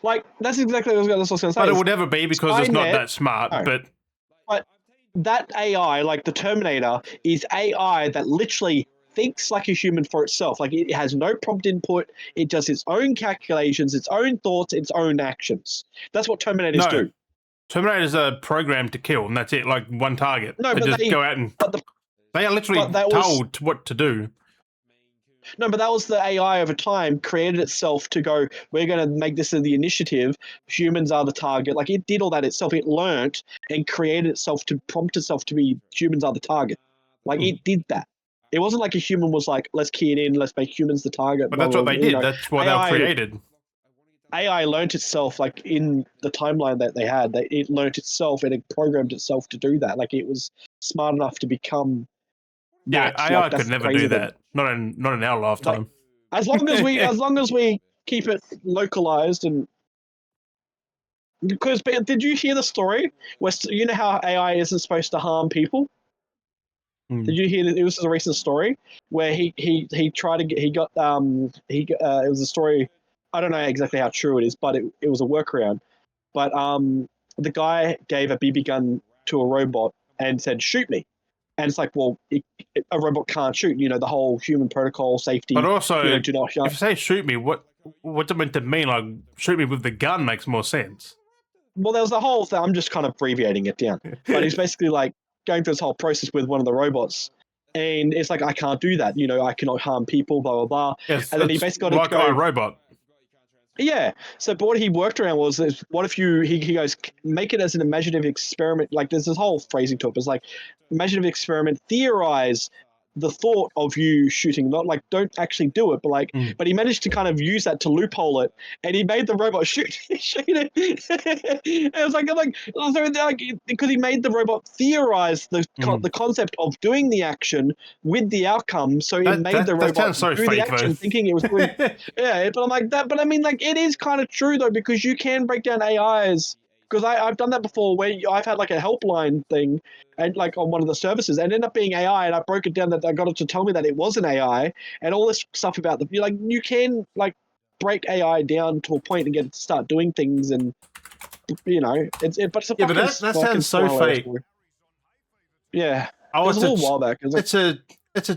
Like that's exactly what I was going to say. But it would never be because Skynet, it's not that smart. No. But that AI, like the Terminator, is AI that literally thinks like a human for itself. Like it has no prompt input. It does its own calculations, its own thoughts, its own actions. That's what Terminators do. Terminators are programmed to kill, and that's it. Like one target. No, they but just go out and they are literally told what to do. No, but that was the AI over time created itself to go, we're going to make this the initiative. Humans are the target. Like it did all that itself. It learnt and created itself to prompt itself to be humans are the target. Like it did that. It wasn't like a human was like, let's key it in, let's make humans the target. But that's what they did. That's why they were created. AI learnt itself, like in the timeline that they had, it learnt itself and it programmed itself to do that. Like it was smart enough to become. Yeah, AI could never do that. Not in our lifetime. Like, as long as we keep it localized and because did you hear the story where you know how AI isn't supposed to harm people? Did you hear that? It was a recent story where he tried to get it was a story. I don't know exactly how true it is, but it was a workaround. But the guy gave a BB gun to a robot and said, "Shoot me." And it's like, well, a robot can't shoot. You know, the whole human protocol, safety. But also, do not shoot. If you say shoot me, what's it meant to mean? Like, shoot me with the gun makes more sense. Well, there was the whole thing. I'm just kind of abbreviating it down. But he's basically like going through this whole process with one of the robots. And it's like, I can't do that. You know, I cannot harm people, blah, blah, blah. Yes, and then he basically got like to go, iRobot. Yeah. So, but what he worked around was, what if he goes, make it as an imaginative experiment. Like, there's this whole phrasing to it. It's like, imaginative experiment, theorize the thought of you shooting, not like don't actually do it, but like, but he managed to kind of use that to loophole it, and he made the robot shoot it. And it was like because he made the robot theorize the concept of doing the action with the outcome, so it made the robot do the action, thinking it was doing. Yeah, but I'm like that. But I mean, like, it is kind of true though, because you can break down AIs. Because I've done that before, where I've had like a helpline thing, and like on one of the services, and it ended up being AI, and I broke it down that I got it to tell me that it was an AI, and all this stuff about you can like break AI down to a point and get it to start doing things, and but it's a but that sounds so fake. Story. Yeah, it was a little while back. It's a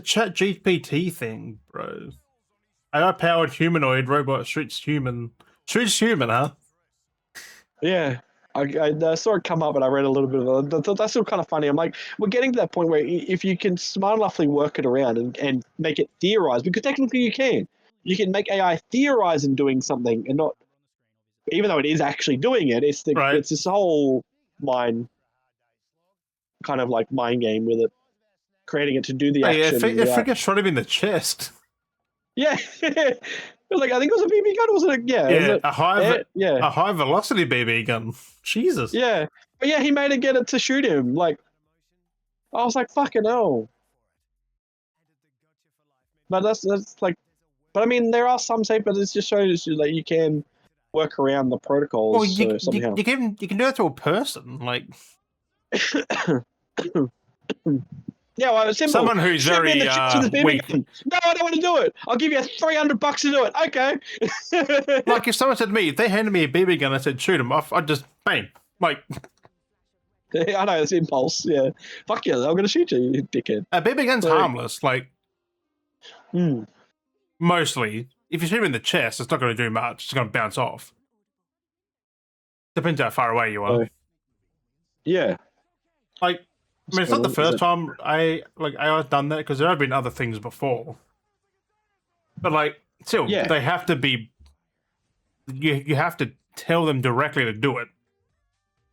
Chat GPT thing, bro. AI powered humanoid robot shoots human, huh? Yeah. I saw it come up and I read a little bit of it. That's still kind of funny. I'm like, we're getting to that point where if you can smart enoughly work it around and make it theorize, because technically you can make AI theorize in doing something and not, even though it is actually doing it, it's this whole mind game with it, creating it to do the action. It freaking shot him in the chest. Yeah. It was like, I think it was a BB gun, wasn't it? Yeah, a high velocity BB gun. Jesus. Yeah, but yeah, he made it get it to shoot him. Like, I was like, fucking hell. But that's like, But I mean, there are some safe, but it just shows you that you can work around the protocols. Well, somehow. you can do that to a person, like Yeah, well, it's simple. someone who's Shoot me in very the chest with this BB weak. gun. No, I don't want to do it. I'll give you $300 to do it. Okay. Like if someone said to me, if they handed me a BB gun, I said shoot them off, I'd just bang. Like I know it's impulse. Yeah. Fuck yeah, I'm gonna shoot you, you dickhead. a BB gun's harmless. Like mostly, if you shoot him in the chest, it's not going to do much. It's going to bounce off. Depends how far away you are. Yeah. Like, I mean, it's not the first time AI's done that because there have been other things before. But like, still, they have to be. You have to tell them directly to do it,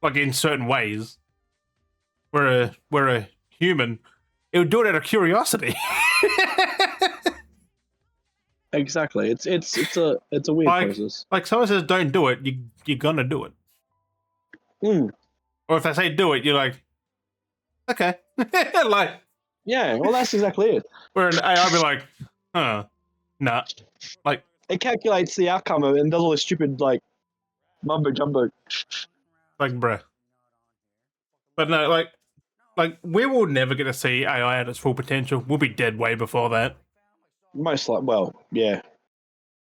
like in certain ways. Where a human, it would do it out of curiosity. Exactly. It's a weird process. Like someone says, "Don't do it." You're gonna do it. Or if they say do it, you're like, okay, like yeah. Well, that's exactly it. Where an AI be like, nah, like it calculates the outcome of it and does all this stupid like mumbo jumbo. Like, bruh. But no, like we will never get to see AI at its full potential. We'll be dead way before that. Most like, well, yeah.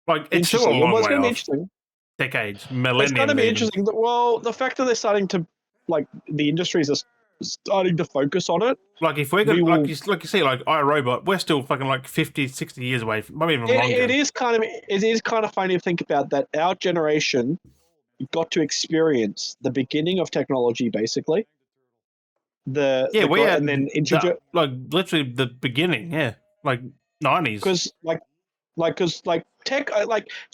Like it's still a long way gonna be off. Interesting. Decades, millenniums. It's going to be interesting. Well, the fact that they're starting to, like, the industries are starting to focus on it. Like if we're gonna, like you see, like iRobot, we're still fucking like 50, 60 years away, maybe even longer. It is kind of funny to think about that. Our generation got to experience the beginning of technology, basically. We had and then like literally the beginning, like 90s. Because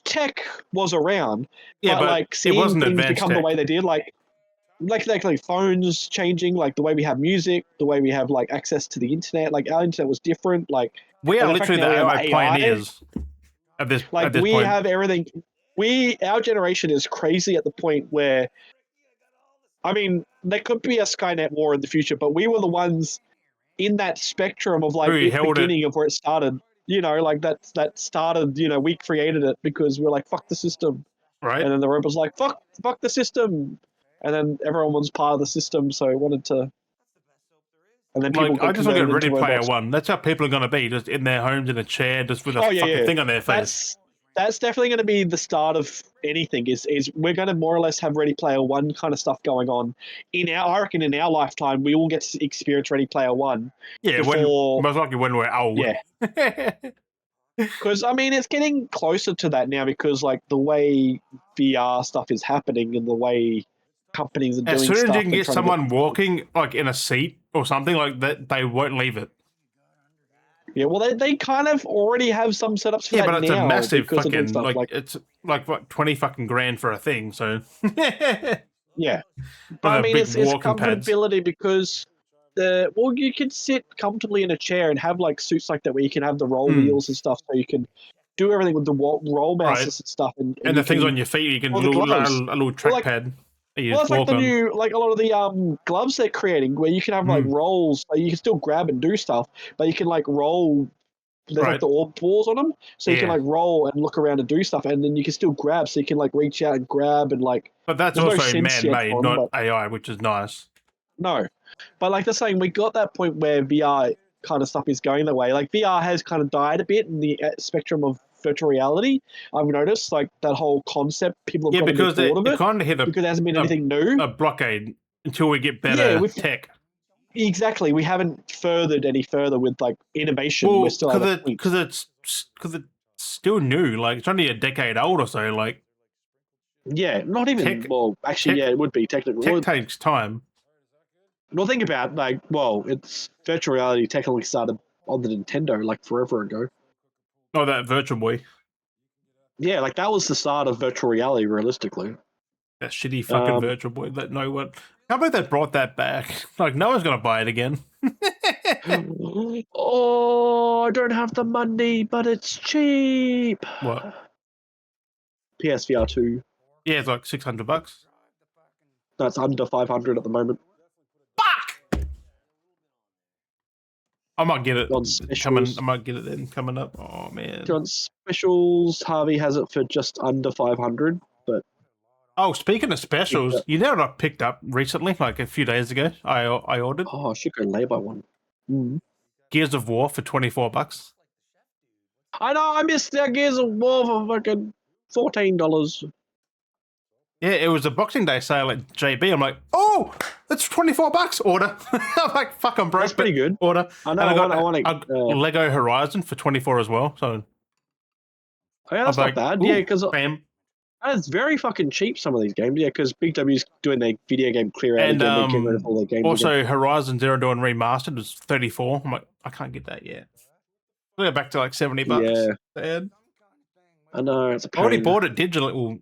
tech was around, but like seeing it wasn't things advanced become tech. the way they did, like phones changing, like the way we have music, the way we have like access to the internet. Like our internet was different. Like we are literally the AI pioneers at this. Like at this we point. have everything. Our generation is crazy at the point where, I mean, there could be a Skynet war in the future, but we were the ones in that spectrum of like the beginning of where it started. You know, like that started. You know, we created it because we're like fuck the system, right? And then the robots like fuck the system, and then everyone was part of the system, so it wanted to. And then people I just look at Ready Player One. That's how people are going to be, just in their homes in a chair, just with a fucking thing on their face. That's definitely going to be the start of anything. Is we're going to more or less have Ready Player One kind of stuff going on. I reckon in our lifetime we will get to experience Ready Player One. Yeah, most likely when we're old. Yeah. Because I mean, it's getting closer to that now because like the way VR stuff is happening and the way companies are doing stuff. As soon as you can get someone walking like in a seat or something like that, they won't leave it. Yeah, well, they kind of already have some setups for that now. Yeah, but it's a massive fucking stuff, like it's like what 20 fucking grand for a thing. So yeah, but I mean it's comfortability because you can sit comfortably in a chair and have like suits like that where you can have the roll wheels and stuff, so you can do everything with the roll mouses and stuff, and the things on your feet you can a little trackpad. Well, it's like the new, like a lot of the gloves they're creating, where you can have like rolls. Like, you can still grab and do stuff, but you can like roll. There's like the orb balls on them, so you can like roll and look around and do stuff, and then you can still grab, so you can like reach out and grab and like. But that's also man-made, not AI, which is nice. No, but like they're saying, we got that point where VR kind of stuff is going that way. Like VR has kind of died a bit in the spectrum of virtual reality. I've noticed like that whole concept. People have because thought of it kind of hit because there hasn't been anything new. A blockade until we get better tech. Exactly, we haven't furthered any further with like innovation. Well, we're still because it's still new. Like it's only a decade old or so. Like yeah, not even. It would be technically. Tech takes time. Well, think about it's virtual reality technically started on the Nintendo like forever ago. Oh, that Virtual Boy. Yeah, like that was the start of virtual reality, realistically. That shitty fucking Virtual Boy that no one. How about they brought that back? Like no one's gonna buy it again. Oh, I don't have the money, but it's cheap. What? PSVR 2. Yeah, it's like $600. That's under 500 at the moment. Fuck! I might get it On coming. specials. I might get it then coming up. Oh man. On specials, Harvey has it for just under 500. But Oh, speaking of specials, you know what I picked up recently, like a few days ago. I ordered I should go lay by one. Gears of War for $24. I know, I missed that Gears of War for fucking $14. Yeah, it was a Boxing Day sale at JB. I'm like, oh, that's $24. Order. I'm like, fuck, I'm broke. That's pretty good. Order. I know. And I want Lego Horizon for 24 as well. So yeah, that's not bad. Yeah, because bam. it's very fucking cheap. Some of these games. Yeah, because Big W's doing their video game clear out And again. They're getting rid of all their games. also, again. Horizon Zero Dawn Remastered was 34. I'm like, I can't get that yet. We'll go back to like $70. Yeah. Sad. I know. It's a pain. I already bought it digitally. Well,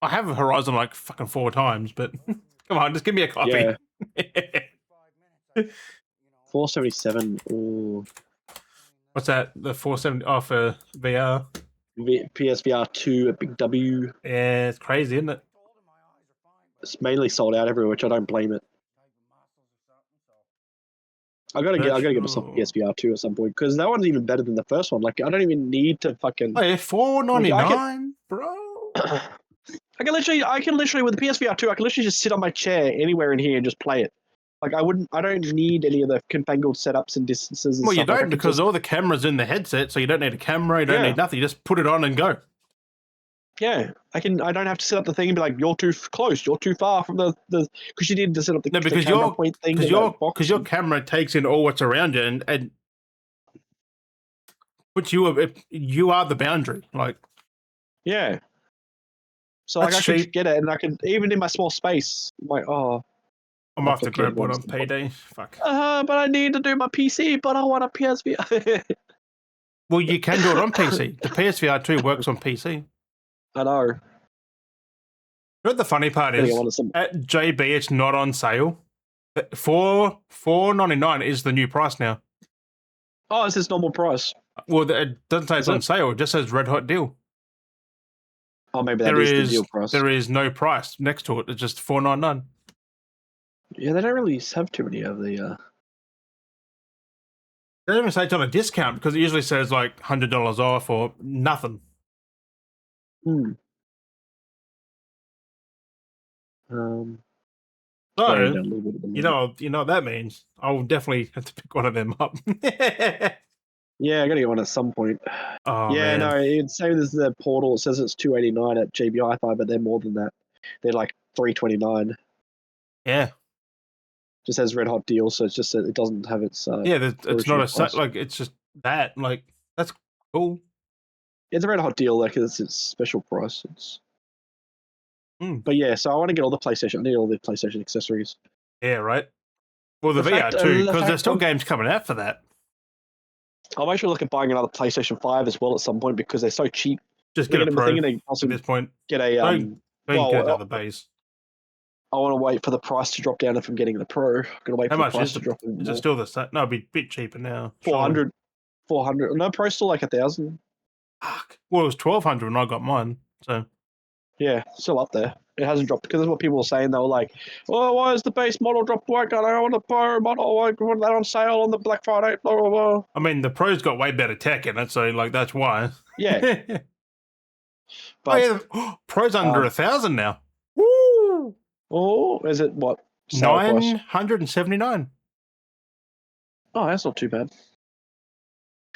I have Horizon like fucking 4 times, but come on, just give me a copy. Yeah. 477. Ooh. What's that? The 470 for VR? PSVR 2 at Big W. Yeah, it's crazy, isn't it? It's mainly sold out everywhere, which I don't blame it. I gotta get myself a PSVR 2 at some point because that one's even better than the first one. Like I don't even need to fucking. Oh, yeah, $4.99, bro. I can literally with the PSVR 2, I can literally just sit on my chair anywhere in here and just play it. Like I don't need any of the confangled setups and distances. And Well, stuff. you don't like, because all the cameras in the headset, so you don't need a camera. You don't need nothing. You just put it on and go. Yeah, I don't have to set up the thing and be like, you're too close, you're too far from the because you need to set up the because the camera point thing. Because your camera takes in all what's around you and which you are the boundary. Like yeah. So like I could get it, and I can even in my small space. Like I'm off to grab one on PD. Fuck. But I need to do my PC, but I want a PSVR. Well, you can do it on PC. The PSVR 2 works on PC. I know. You know what the funny part is? At JB, it's not on sale. $4.99 is the new price now. Oh, it's its normal price. Well, it doesn't say it's on sale. It just says Red Hot Deal. Oh, maybe that is the deal price. There is no price next to it. It's just $4.99. Yeah, they don't really have too many of the. They don't even say it's on a discount because it usually says like $100 off or nothing. So you know what that means. I will definitely have to pick one of them up. Yeah, I gotta get one at some point. Oh, yeah, man. no, it's same as the Portal. It says it's $289 at JB Hi-Fi, but they're more than that. They're like $329. Yeah. Just has Red Hot Deal, so it's just that it doesn't have its. Yeah, it's not a like. It's just that like that's cool. It's a Red Hot Deal, like it's special price. It's. But yeah, so I want to get all the PlayStation. I need all the PlayStation accessories. Yeah, right. Well, the VR too, because there's still games coming out for that. I'm actually looking at buying another PlayStation 5 as well at some point because they're so cheap. Just get a Pro at this point. Get a don't get another base. I want to wait for the price to drop down if I'm getting the Pro. I'm gonna wait for the price to drop. Is it still the same? No, it'd be a bit cheaper now. 400. No, Pro's still like 1,000. Fuck. Well, it was 1,200 when I got mine. So yeah, still up there. It hasn't dropped because that's what people were saying. They were like, "Oh, why is the base model dropped? Why can't I want the Pro model? Why want that on sale on the Black Friday?" Blah blah blah. I mean, the Pro's got way better tech in it, so like that's why. Yeah. But, Pro's under 1,000 now. Woo! Oh, is it what? 979. Oh, that's not too bad.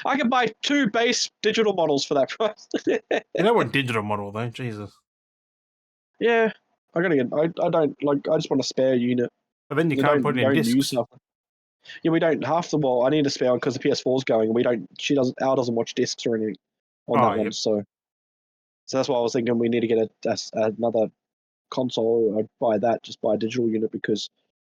I can buy 2 base digital models for that price. You don't want digital model though, Jesus. Yeah, I gotta get. I don't like. I just want a spare unit. But then you can't put it in discs. Yeah, we don't have to. Well, I need a spare one because the PS4's going, and we don't. Al doesn't watch discs or anything on that one. So that's why I was thinking we need to get another console. I'd buy that. Just buy a digital unit because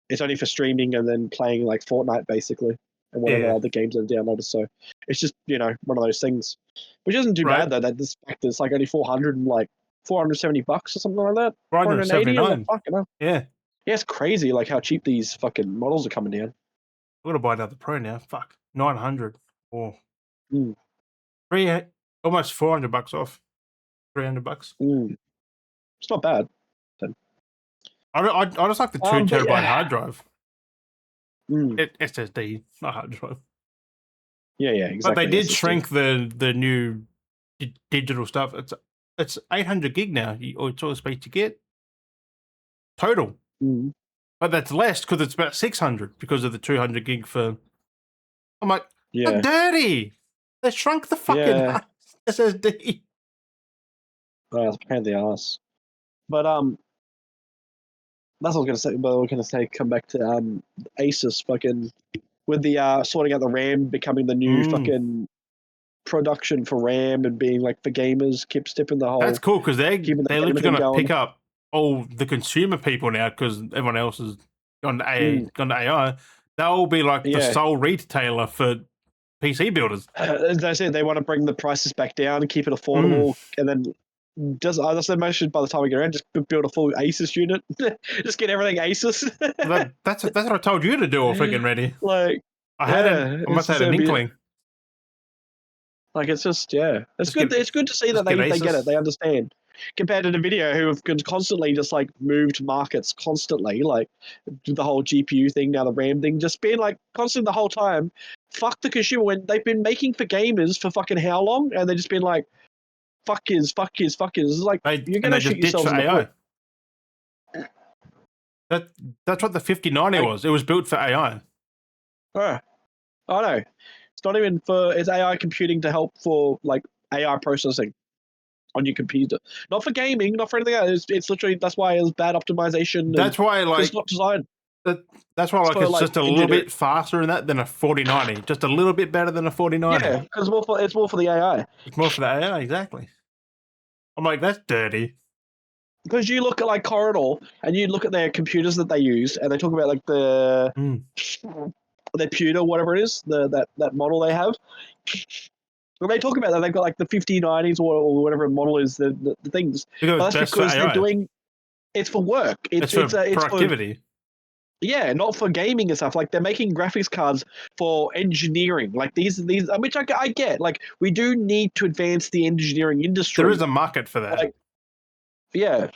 it's only for streaming and then playing like Fortnite basically and whatever other games I've downloaded. So it's just one of those things, which isn't too bad though. That this fact it's like only $470 or something like that. 479. Yeah, it's crazy like how cheap these fucking models are coming down. I'm gonna buy another Pro now. Fuck, 900 or almost $400 off. $300. It's not bad. I just like the 2 terabyte hard drive. SSD, not hard drive. Yeah, But they exactly. did SSD. shrink the new digital stuff. It's 800 gig now, or it's all supposed to get total. Mm. But that's less because it's about 600 because of the 200 gig for. I'm like, how Yeah, dirty! They shrunk the fucking yeah. SSD. It's a pain in the ass. But that's what I was gonna say. But I was gonna say, come back to Asus fucking with the sorting out the RAM becoming the new Mm. fucking production for RAM and being like for gamers, keep stepping the That's whole cool because keeping the they're gamer literally thing going to pick going. up all the consumer people now because everyone else has Mm, gone to AI. They'll be like the yeah. sole retailer for PC builders. As I said, they want to bring the prices back down and keep it Mm. affordable, and then just as I mentioned, by the time we get around, just build a full Asus unit, just get everything Asus. That's what I told you to do. All freaking ready. Like, I must have had an inkling. like it's just it's Just good. get It's good to see that just get they get it. Asus. They understand. Compared to Nvidia, who have constantly just like moved markets constantly, like the whole GPU thing, now the RAM thing, just being like constant the whole time. Fuck the consumer when they've been making for gamers for fucking how long, and they've just been like, fuck is, fuck is, fuck is. It's like you're And gonna they shoot just ditched yourselves for in the foot. AI. That's what the 5090 Like, was. It was built for AI. I know. It's not even for it's AI computing to help for like AI processing on your computer, not for gaming, not for anything else. It's literally that's why it's bad optimization and That's why because it's like not designed. that. That's why It's like for it's like just a little engineering. bit faster in that than a 4090. Just a little bit better than a 4090. Yeah, because it's more for the AI. It's more for the AI, exactly. I'm like, that's dirty. Because you look at like Corridor and you look at their computers that they use, and they talk about like the Mm. their Pewter, whatever it is, that model they have. When they talk about that, they've got like the 5090s or whatever model is the things. Because But it's that's best for because they're AI. doing it's for work. It's for It's for productivity. yeah, not for gaming and stuff. Like they're making graphics cards for engineering. Like these, which I get. Like we do need to advance the engineering There is industry. a market for that. Like yeah,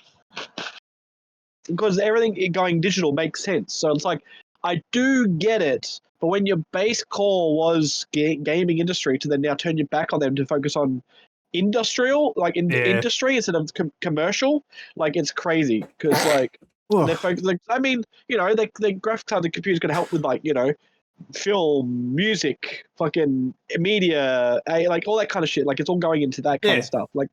because everything going digital makes sense. So it's like I do get it. But when your base core was gaming industry, to then now turn your back on them to focus on industrial, like in Yeah. industry instead of commercial, like it's crazy because like they're focused. Like, I mean, you know, the graphics card, the computer's going to help with like you know film, music, fucking media, like all that kind of shit. Like it's all going into that kind of Yeah. stuff. Like,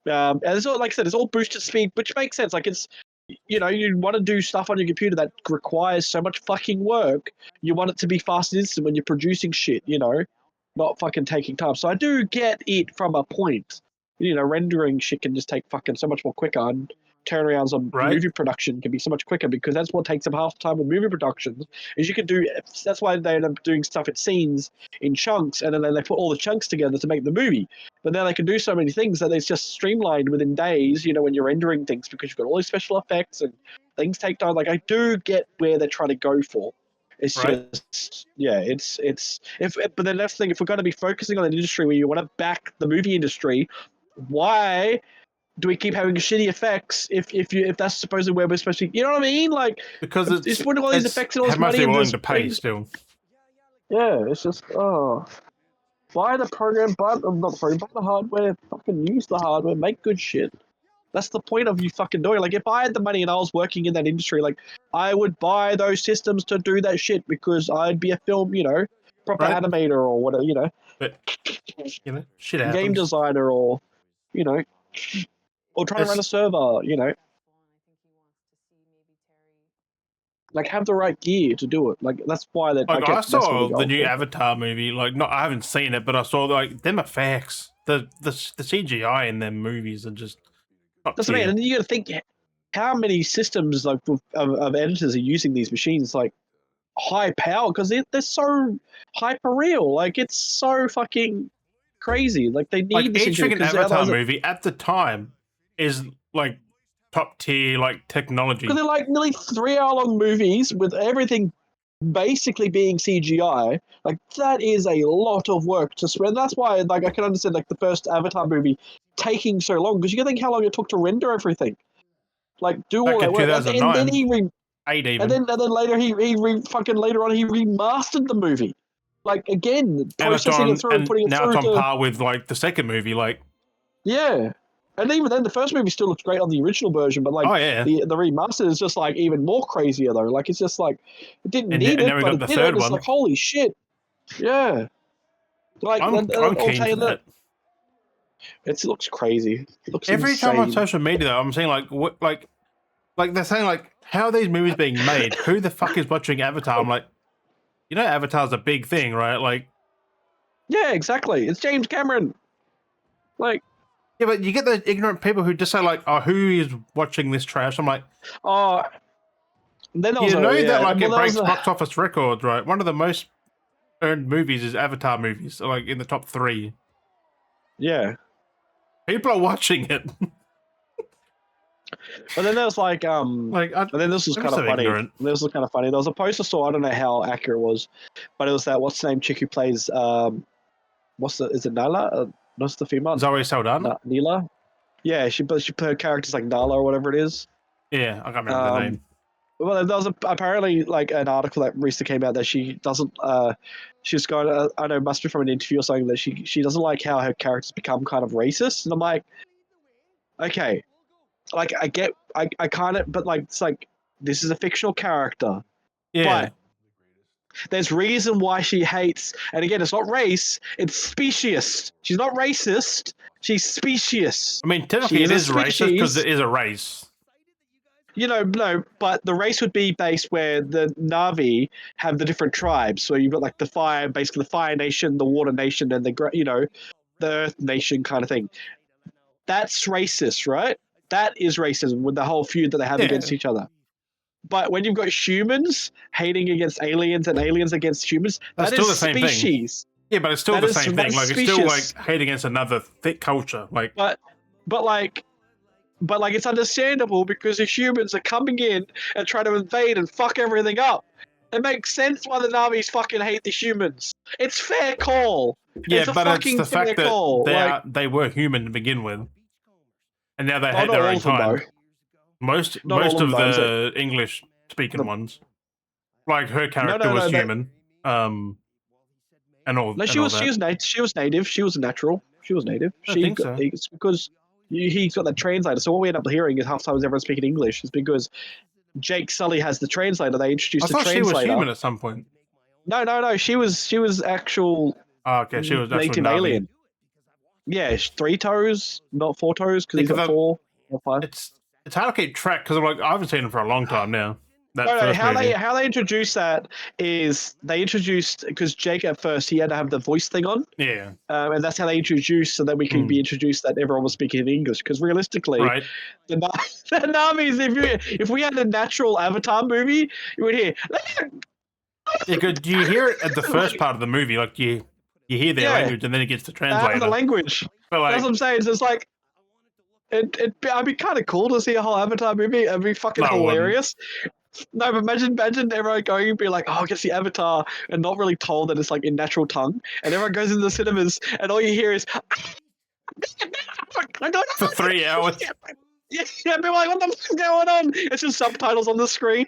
and it's all like I said, it's all boosted speed, which makes sense. Like it's, you know, you want to do stuff on your computer that requires so much fucking work. You want it to be fast and instant when you're producing shit. You know, not fucking taking time. So I do get it from a point. You know, rendering shit can just take fucking so much more quicker, and turnarounds on Right? movie production can be so much quicker because that's what takes up half the time with movie productions. Is you can do that's why they end up doing stuff at scenes in chunks, and then they put all the chunks together to make the movie. But now they can do so many things that it's just streamlined within days. You know, when you're rendering things because you've got all these special effects and things take time. Like I do get where they're trying to go for. It's Right? just yeah, it's if but then that's the thing. If we're going to be focusing on an industry where you want to back the movie industry, why do we keep having shitty effects if that's supposedly where we're supposed to? You know what I mean? Like Because it's putting all these it's effects and all how this much money they're into willing this to pay things. still. Yeah, it's just buy the program, buy not the program, buy the hardware, fucking use the hardware, make good shit. That's the point of you fucking doing. Like, if I had the money and I was working in that industry, like, I would buy those systems to do that shit because I'd be a film, you know, proper Right? animator or whatever, you know, But you know, shit game happens. designer or, you know, or trying to run It's a server, you know, like have the right gear to do it. Like, that's why that I like I get that's what they're saw the going new for. Avatar movie. Like, not I haven't seen it, but I saw like them effects. The CGI in them movies are just top That's what I mean. tier. And you got to think how many systems like of editors are using these machines, like high power, because they're so hyper real. Like, it's so fucking crazy. Like they need Like this each engineering freaking because Avatar otherwise, movie at the time is like top tier, like because technology. they're like nearly 3 hour long movies with everything basically being CGI. Like that is a lot of work to spread. That's why, like, I can understand like the first Avatar movie taking so long because you can think how long it took to render everything, like do all Back in that work, and then 2009, 8 even. and then later fucking later on he remastered the movie. Like again, And it's processing it on, through, and putting it now it's through on to par with like the second movie. Like, yeah. And even then, the first movie still looks great on the original version, but like oh yeah, the remaster is just like even more crazier though. Like it's just like it didn't need and it, now we but got it the did it. third And it's one. like holy shit, yeah. Like I'm I'll keen tell for you that that. it looks crazy. It looks Every time on insane. social media, though, I'm seeing like what like they're saying like how are these movies being made? Who the fuck is watching Avatar? I'm like, you know, Avatar's a big thing, right? Like, Yeah, exactly. It's James Cameron. Like, yeah, but you get those ignorant people who just say like, oh, who is watching this trash? I'm like, oh, then you also know that yeah. like Well, it that was breaks box office records, right? One of the most earned movies is Avatar movies, like in the top 3. yeah. People are watching it. But then there was like Like, and then this was I'm kind of so funny. ignorant. This was kind of funny. There was a poster saw. I don't know how accurate it was, but it was that what's the name chick who plays is it Nala? What's the female? Zoe Saldana? Neela. Yeah, she her character's like Nala or whatever it is. Yeah, I can't remember the Um, name. well, there was apparently like an article that recently came out that she doesn't. She's going. I know, it must be from an interview or something that she doesn't like how her characters become kind of racist. And I'm like, okay, like I kind of, but like it's like this is a fictional character, Yeah. but there's reason why she hates. And again, it's not race; it's specious. She's not racist. She's specious. I mean, She technically is it a is racist because species. it is a race. You know, no, but the race would be based where the Navi have the different tribes. So you've got like the fire, basically the fire nation, the water nation, and the earth nation kind of thing. That's racist, right? That is racism with the whole feud that they have Yeah. against each other. But when you've got humans hating against aliens and aliens against humans, That's that is still the same thing. species. Yeah, but it's still That the is same that thing. is Like, it's still species. like hate against another thick culture. Like, But but like but like it's understandable because the humans are coming in and trying to invade and fuck everything up. It makes sense why the Navis fucking hate the humans. It's fair call. yeah, It's a but it's fucking the fair fact that call. Like, they were human to begin with, and now they oh, hate not their all own of them though. kind. Most Not all most of them of though. the English speaking The, ones, like her no, character no, was no. human, and all No, and all she that. was native. She was native. She was natural. She was native. I don't think so. It's because he's got that translator. So what we end up hearing is half the time everyone speaking English is because Jake Sully has the translator. They I introduced the thought she was translator. human at some point. No, no, no. She was actual Oh, okay, she was actually native Navi. alien. Yeah, 3 toes, not 4 toes, because he's Because got 4 or 5. it's hard to keep track because I'm like I haven't seen him for a long time now. That No, no. first movie. How they introduced that is they introduced because Jake at first he had to have the voice thing on, Yeah. and that's how they introduced so that we could be introduced that everyone was speaking in English. Because realistically, Right. the, the Navis, if we had a natural Avatar movie, you would hear. Yeah, because you hear it at the first part of the movie, like you hear their Yeah, language and then it gets the they have the translator. language. But That's like, what I'm saying. So it's like I'd be kind of cool to see a whole Avatar movie. It'd be fucking no, I wouldn't. hilarious. No, but imagine everyone going and be like, "Oh, I can see Avatar," and not really told that it's like in natural tongue, and everyone goes into the cinemas, and all you hear is, For 3 hours. yeah, be like, "What the fuck's going on?" It's just subtitles on the screen.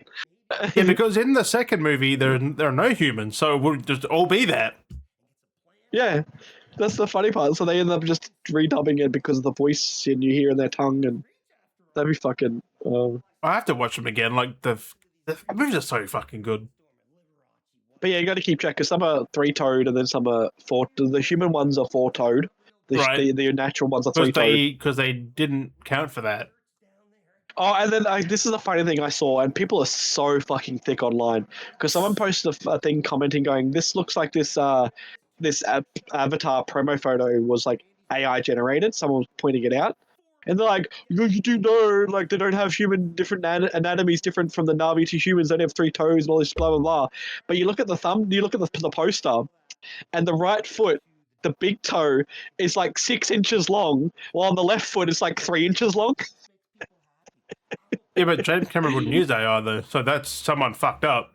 Yeah, because in the second movie there are no humans, so it would just all be that. Yeah, that's the funny part. So they end up just redubbing it because of the voice and you hear in their tongue, and that'd be fucking. I have to watch them again. Like the movies are so fucking good. But yeah, you got to keep track because some are 3-toed and then some are 4. The human ones are 4-toed. Right. The natural ones are Because 3-toed. they didn't count for that. Oh, and then this is the funny thing I saw, and people are so fucking thick online because someone posted a thing commenting going, "This looks like this Avatar promo photo was like AI generated." Someone was pointing it out, and they're like, "You do know, like they don't have human different anatomies different from the Navi to humans. They don't have 3 toes and all this blah blah blah." But you look at you look at the poster, and the right foot. The big toe is like 6 inches long, while on the left foot it's like 3 inches long. Yeah, but James Cameron wouldn't use AI though, so that's someone fucked up.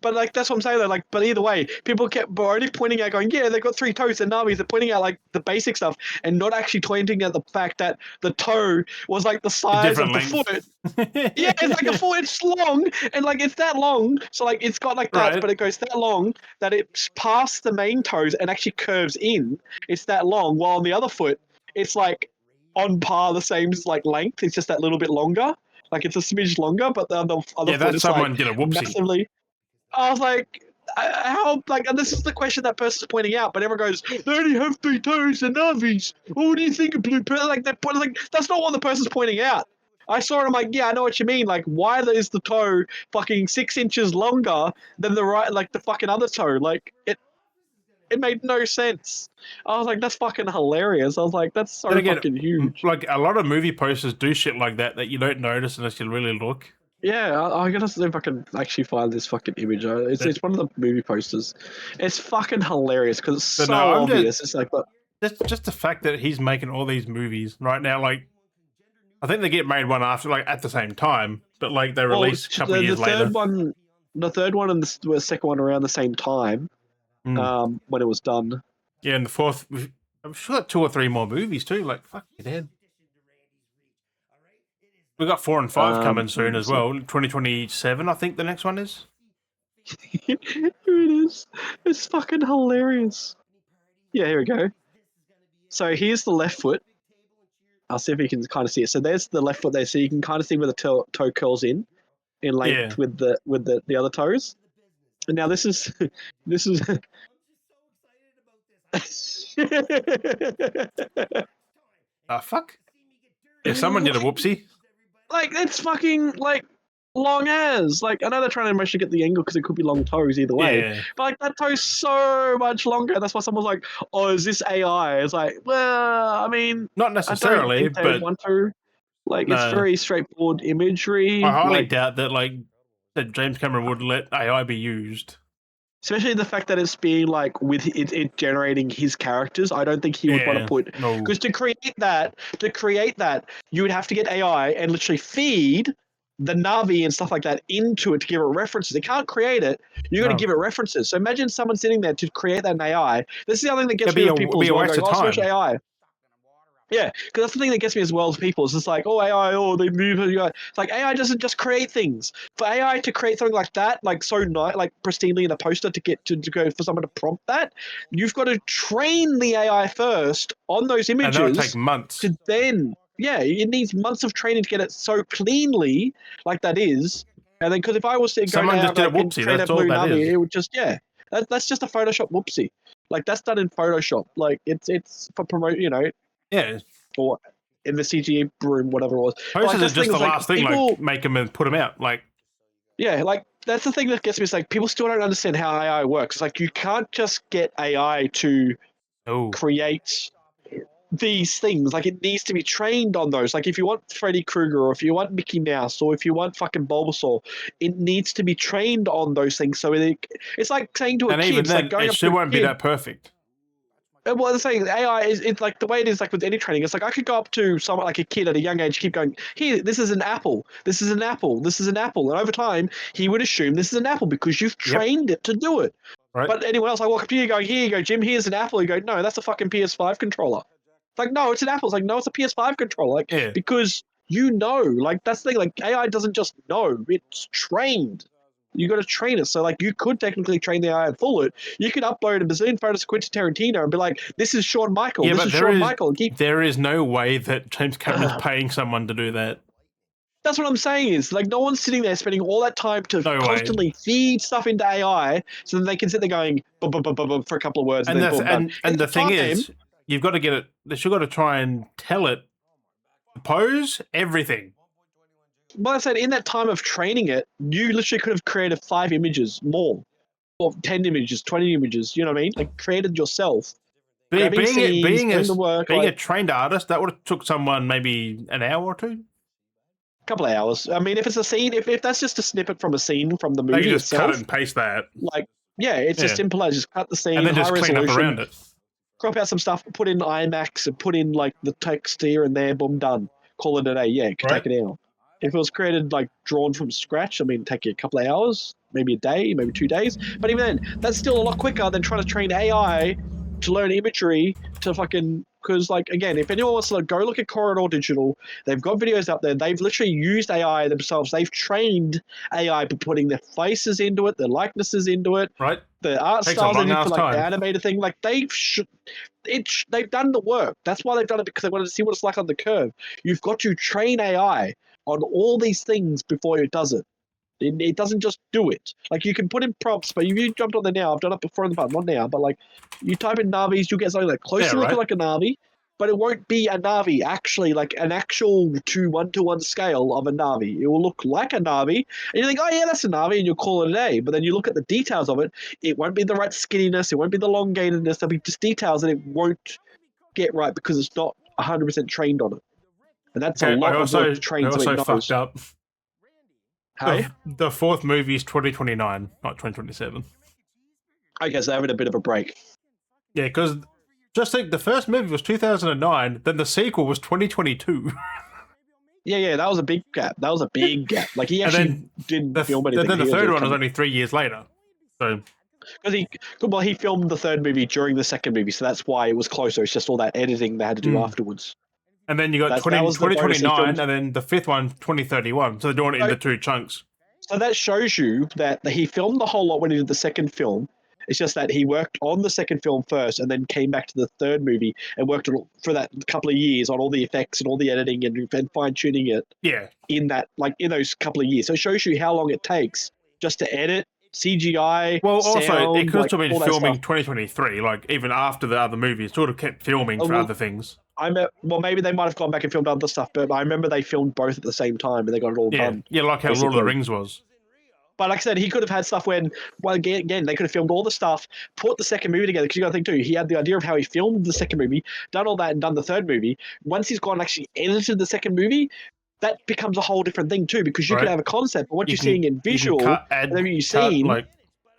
But like that's what I'm saying though. Like, but either way, people kept already pointing out, going, "Yeah, they've got 3 toes." And Navis, they're pointing out like the basic stuff, and not actually pointing at the fact that the toe was like the size of Different the length. foot. Yeah, it's like a 4 inch long, and like it's that long. So like it's got like that, Right. but it goes that long that it's past the main toes and actually curves in. It's that long. While on the other foot, it's like on par the same like length. It's just that little bit longer. Like it's a smidge longer, but the other Yeah, foot that's is someone like did a whoopsie. massively. I was like, how? Like, and this is the question that person's pointing out, but everyone goes, they only have 3 toes and navies. What do you think of blue? Like, like that's not what the person's pointing out. I saw it. I'm like, yeah, I know what you mean. Like, why is the toe fucking 6 inches longer than the right, like the fucking other toe? Like, it made no sense. I was like, that's fucking hilarious. I was like, that's so Then again, fucking huge. like a lot of movie posters do shit like that you don't notice unless you really look. Yeah, I gotta see if I can actually find this fucking image. It's one of the movie posters. It's fucking hilarious because it's But so no, I'm obvious. It's like, but just the fact that he's making all these movies right now. Like, I think they get made one after, like at the same time, but like they well, release a couple the years later. the third one and the second one around the same time. When it was done. Yeah, and the fourth, I'm sure 2 or 3 more movies too. Like, fuck it, head. We got 4 and 5 coming soon as well. 2027, I think the next one is. Here it is. It's fucking hilarious. Yeah, here we go. So here's the left foot. I'll see if you can kind of see it. So there's the left foot there. So you can kind of see where the toe curls in length with the other toes. And now this is this is. Fuck. Yeah, someone did a whoopsie. Like it's fucking like long as like I know they're trying to emotionally get the angle because it could be long toes either way. Yeah. But like that toe's so much longer. That's why someone's like, "Oh, is this AI?" It's like, well, I mean, Not necessarily, but want to. Like no. it's very straightforward imagery. I highly doubt that that James Cameron would let AI be used. Especially the fact that it's being like with it generating his characters. I don't think he would want to put because to create that, you would have to get AI and literally feed the Navi and stuff like that into it to give it references. It can't create it. You got to give it references. So imagine someone sitting there to create that AI. This is the other thing that gets me with people as well. Going, oh, so much AI. Yeah, because that's the thing that gets me as well as people. Is it's like, oh, AI, oh, they move AI. It's like AI doesn't just create things. For AI to create something like that, like so nice, like pristinely in a poster to get to go for someone to prompt that, you've got to train the AI first on those images. And that would take months. To then, yeah, it needs months of training to get it so cleanly like that is. And then, because if I was to go down did a whoopsie, that's all that is. It would just, that's just a Photoshop whoopsie. Like that's done in Photoshop. Like it's for promote, Yeah. Or in the CG room, whatever it was. Posters are just the last thing, like make them and put them out. Like, yeah, like that's the thing that gets me. It's like people still don't understand how AI works. It's like you can't just get AI to create these things. Like it needs to be trained on those. Like if you want Freddy Krueger, or if you want Mickey Mouse, or if you want fucking Bulbasaur, it needs to be trained on those things. So it's like saying to a kid, even then, like going it still won't be that perfect. Well, I'm saying AI it's like the way it is like with any training. It's like I could go up to someone like a kid at a young age, keep going, here, this is an apple, this is an apple, this is an apple. And over time, he would assume this is an apple because you've trained it to do it. Right. But anyone else, I walk up to you going, here you go, Jim, here's an apple. You go, no, that's a fucking PS5 controller. It's like, no, it's an apple. It's like, no, it's a PS5 controller. Like, because like that's the thing, like AI doesn't just know, it's trained. You got to train it. So, like, you could technically train the AI and fool it. You could upload a bazillion photos of Quentin Tarantino and be like, this is Shawn Michael. Yeah, this is Shawn Michael. There is no way that James Cameron's paying someone to do that. That's what I'm saying is, like, no one's sitting there spending all that time to constantly feed stuff into AI so that they can sit there going, for a couple of words. And the thing is, you've got to get it, you've got to try and tell it, pose, everything. Well, I said in that time of training it, you literally could have created 5 images more, or 10 images, 20 images. You know what I mean? Like created yourself. Being a trained artist, that would have took someone maybe an hour or 2. A couple of hours. I mean, if it's a scene, if that's just a snippet from a scene from the movie they can just itself, cut it and paste that. Like, yeah, it's as simple as just cut the scene, and then just clean up around it. Crop out some stuff, put in IMAX, and put in like the text here and there. Boom, done. Call it a day. Yeah, it could take an hour. If it was created like drawn from scratch, I mean, it'd take you a couple of hours, maybe a day, maybe 2 days. But even then, that's still a lot quicker than trying to train AI to learn imagery to fucking. Because, like, again, if anyone wants to go look at Corridor Digital, they've got videos up there. They've literally used AI themselves. They've trained AI by putting their faces into it, their likenesses into it, Right? the art Takes a styles long into it ass for like the time. animated thing. Like they've done the work. That's why they've done it, because they wanted to see what it's like on the curve. You've got to train AI on all these things before it does it. It doesn't just do it. Like, you can put in prompts, but if you jumped on there now, I've done it before in the past, not now, but like, you type in Navis, you'll get something like closely looking like a Navi, but it won't be a Navi, actually, like an actual 1-to-1 scale of a Navi. It will look like a Navi, and you think, oh yeah, that's a Navi, and you'll call it a day. But then you look at the details of it, it won't be the right skinniness, it won't be the elongatedness, there'll be just details that it won't get right because it's not 100% trained on it. And that's a lot of work to train so it knows. Fucked up. Hey? The fourth movie is 2029, not 2027. Okay, so they're having a bit of a break. Yeah, because just think the first movie was 2009, then the sequel was 2022. Yeah, that was a big gap. Like, he actually didn't film anything. And then the third one was only 3 years later. So, because he filmed the third movie during the second movie, so that's why it was closer. It's just all that editing they had to do afterwards. And then you got 2029, and then the fifth one, 2031. So they're doing it into 2 chunks. So that shows you that he filmed the whole lot when he did the second film. It's just that he worked on the second film first and then came back to the third movie and worked on, for that couple of years, on all the effects and all the editing and fine-tuning it. Yeah. In those couple of years. So it shows you how long it takes just to edit, CGI, well, also, sound, it could have been filming stuff. 2023, like, even after the other movies. Sort of kept filming for other things. Well, maybe they might have gone back and filmed other stuff, but I remember they filmed both at the same time and they got it all done. Yeah, like how Lord of the Rings was. But like I said, he could have had stuff when, well, again, they could have filmed all the stuff, put the second movie together, because you got to think too, he had the idea of how he filmed the second movie, done all that and done the third movie. Once he's gone and actually edited the second movie, that becomes a whole different thing too, because you can have a concept, but what you're seeing in visual, and then you've seen,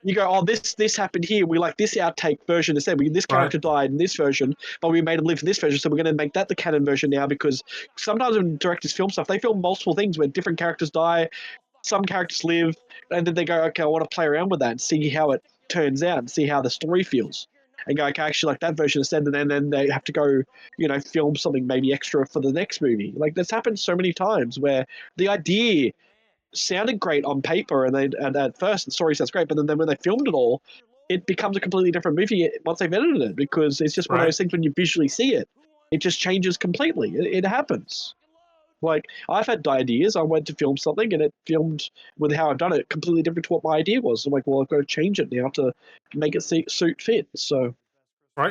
you go, oh, this happened here. We like this outtake version instead. This character died in this version, but we made him live in this version, so we're going to make that the canon version now, because sometimes when directors film stuff, they film multiple things where different characters die, some characters live, and then they go, okay, I want to play around with that and see how it turns out and see how the story feels. And go, okay, I actually like that version instead, and then they have to go, film something maybe extra for the next movie. Like, this happened so many times where the idea sounded great on paper, and at first the story sounds great, but then when they filmed it all, it becomes a completely different movie once they've edited it, because it's just one of those things when you visually see it, it just changes completely. It happens. Like, I've had ideas. I went to film something, and it filmed with how I've done it completely different to what my idea was. I'm like, well, I've got to change it now to make it suit fit. So,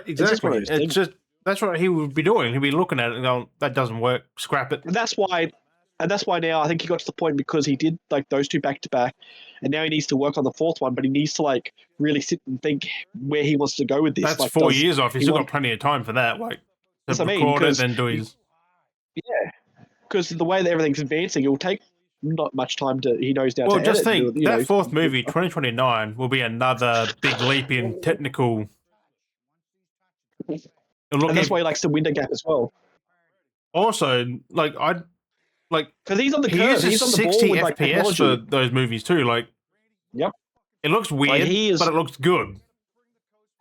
exactly. It's just that's what he would be doing. He'd be looking at it and going, "That doesn't work. Scrap it." And that's why now I think he got to the point, because he did like those 2 back to back, and now he needs to work on the fourth one. But he needs to like really sit and think where he wants to go with this. That's like, 4 years off. He's still got plenty of time for that. Like, to record it and do his. Yeah. Because the way that everything's advancing, it will take not much time to. He knows now. Well, to just edit think that fourth movie, 2029, will be another big leap in technical. And that's why he likes the window gap as well. Also, because he's on the curve. He's on the ball with like FPS for those movies too. Like, yep, it looks weird, but it looks good.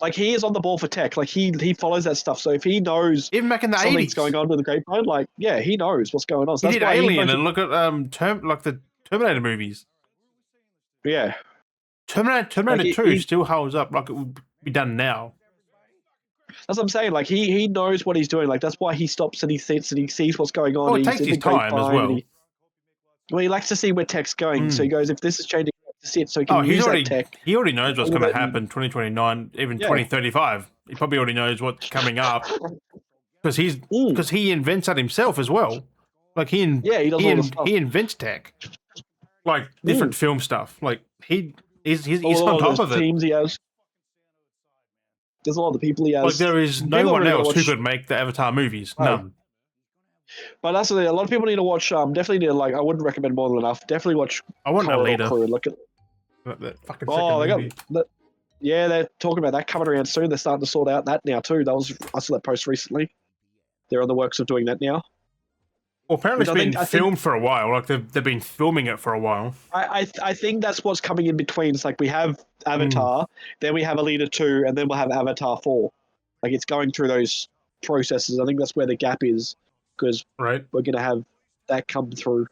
Like, he is on the ball for tech. Like, he follows that stuff. So if he knows even back in the something's 80s going on with the grapevine, like, yeah, he knows what's going on. So he did Alien, and look at the Terminator movies. Yeah, Terminator 2 still holds up like it would be done now. That's what I'm saying. Like, he knows what he's doing. Like, that's why he stops and he sits and he sees what's going on. Well, it takes his time as well. He likes to see where tech's going. So he goes, if this is changing, to sit so he can use that tech. He already knows what's going to happen 2029, even 2035. He probably already knows what's coming up because he invents that himself as well. Like, he invents tech, like different film stuff. Like, he's on top of it. Teams he has. There's a lot of the people he has. Like, there is no one else who could make the Avatar movies. None. But that's the thing. A lot of people need to watch. Definitely need to, like. I wouldn't recommend more than enough. Definitely watch. I want Alita. Crew. Look at that fucking second movie. They're talking about that coming around soon. They're starting to sort out that now too. I saw that post recently. They're on the works of doing that now. Well, apparently Which it's been I filmed for a while. Like they've been filming it for a while. I think that's what's coming in between. It's like we have Avatar, then we have Alita 2, and then we'll have Avatar 4. Like it's going through those processes. I think that's where the gap is because Right. we're gonna have that come through.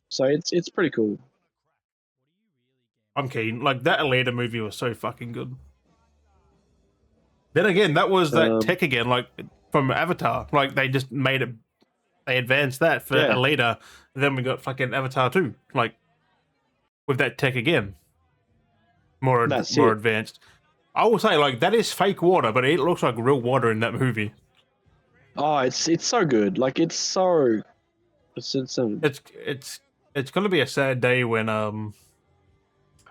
So it's pretty cool. I'm keen. Like that Alita movie was so fucking good. Then again, that was that tech again, like from Avatar. Like they just made it. They advanced that for Yeah. Alita. Then we got fucking Avatar 2, like with that tech again, more advanced. I will say, like that is fake water, but it looks like real water in that movie. Oh, it's so good. Like it's so it's It's gonna be a sad day when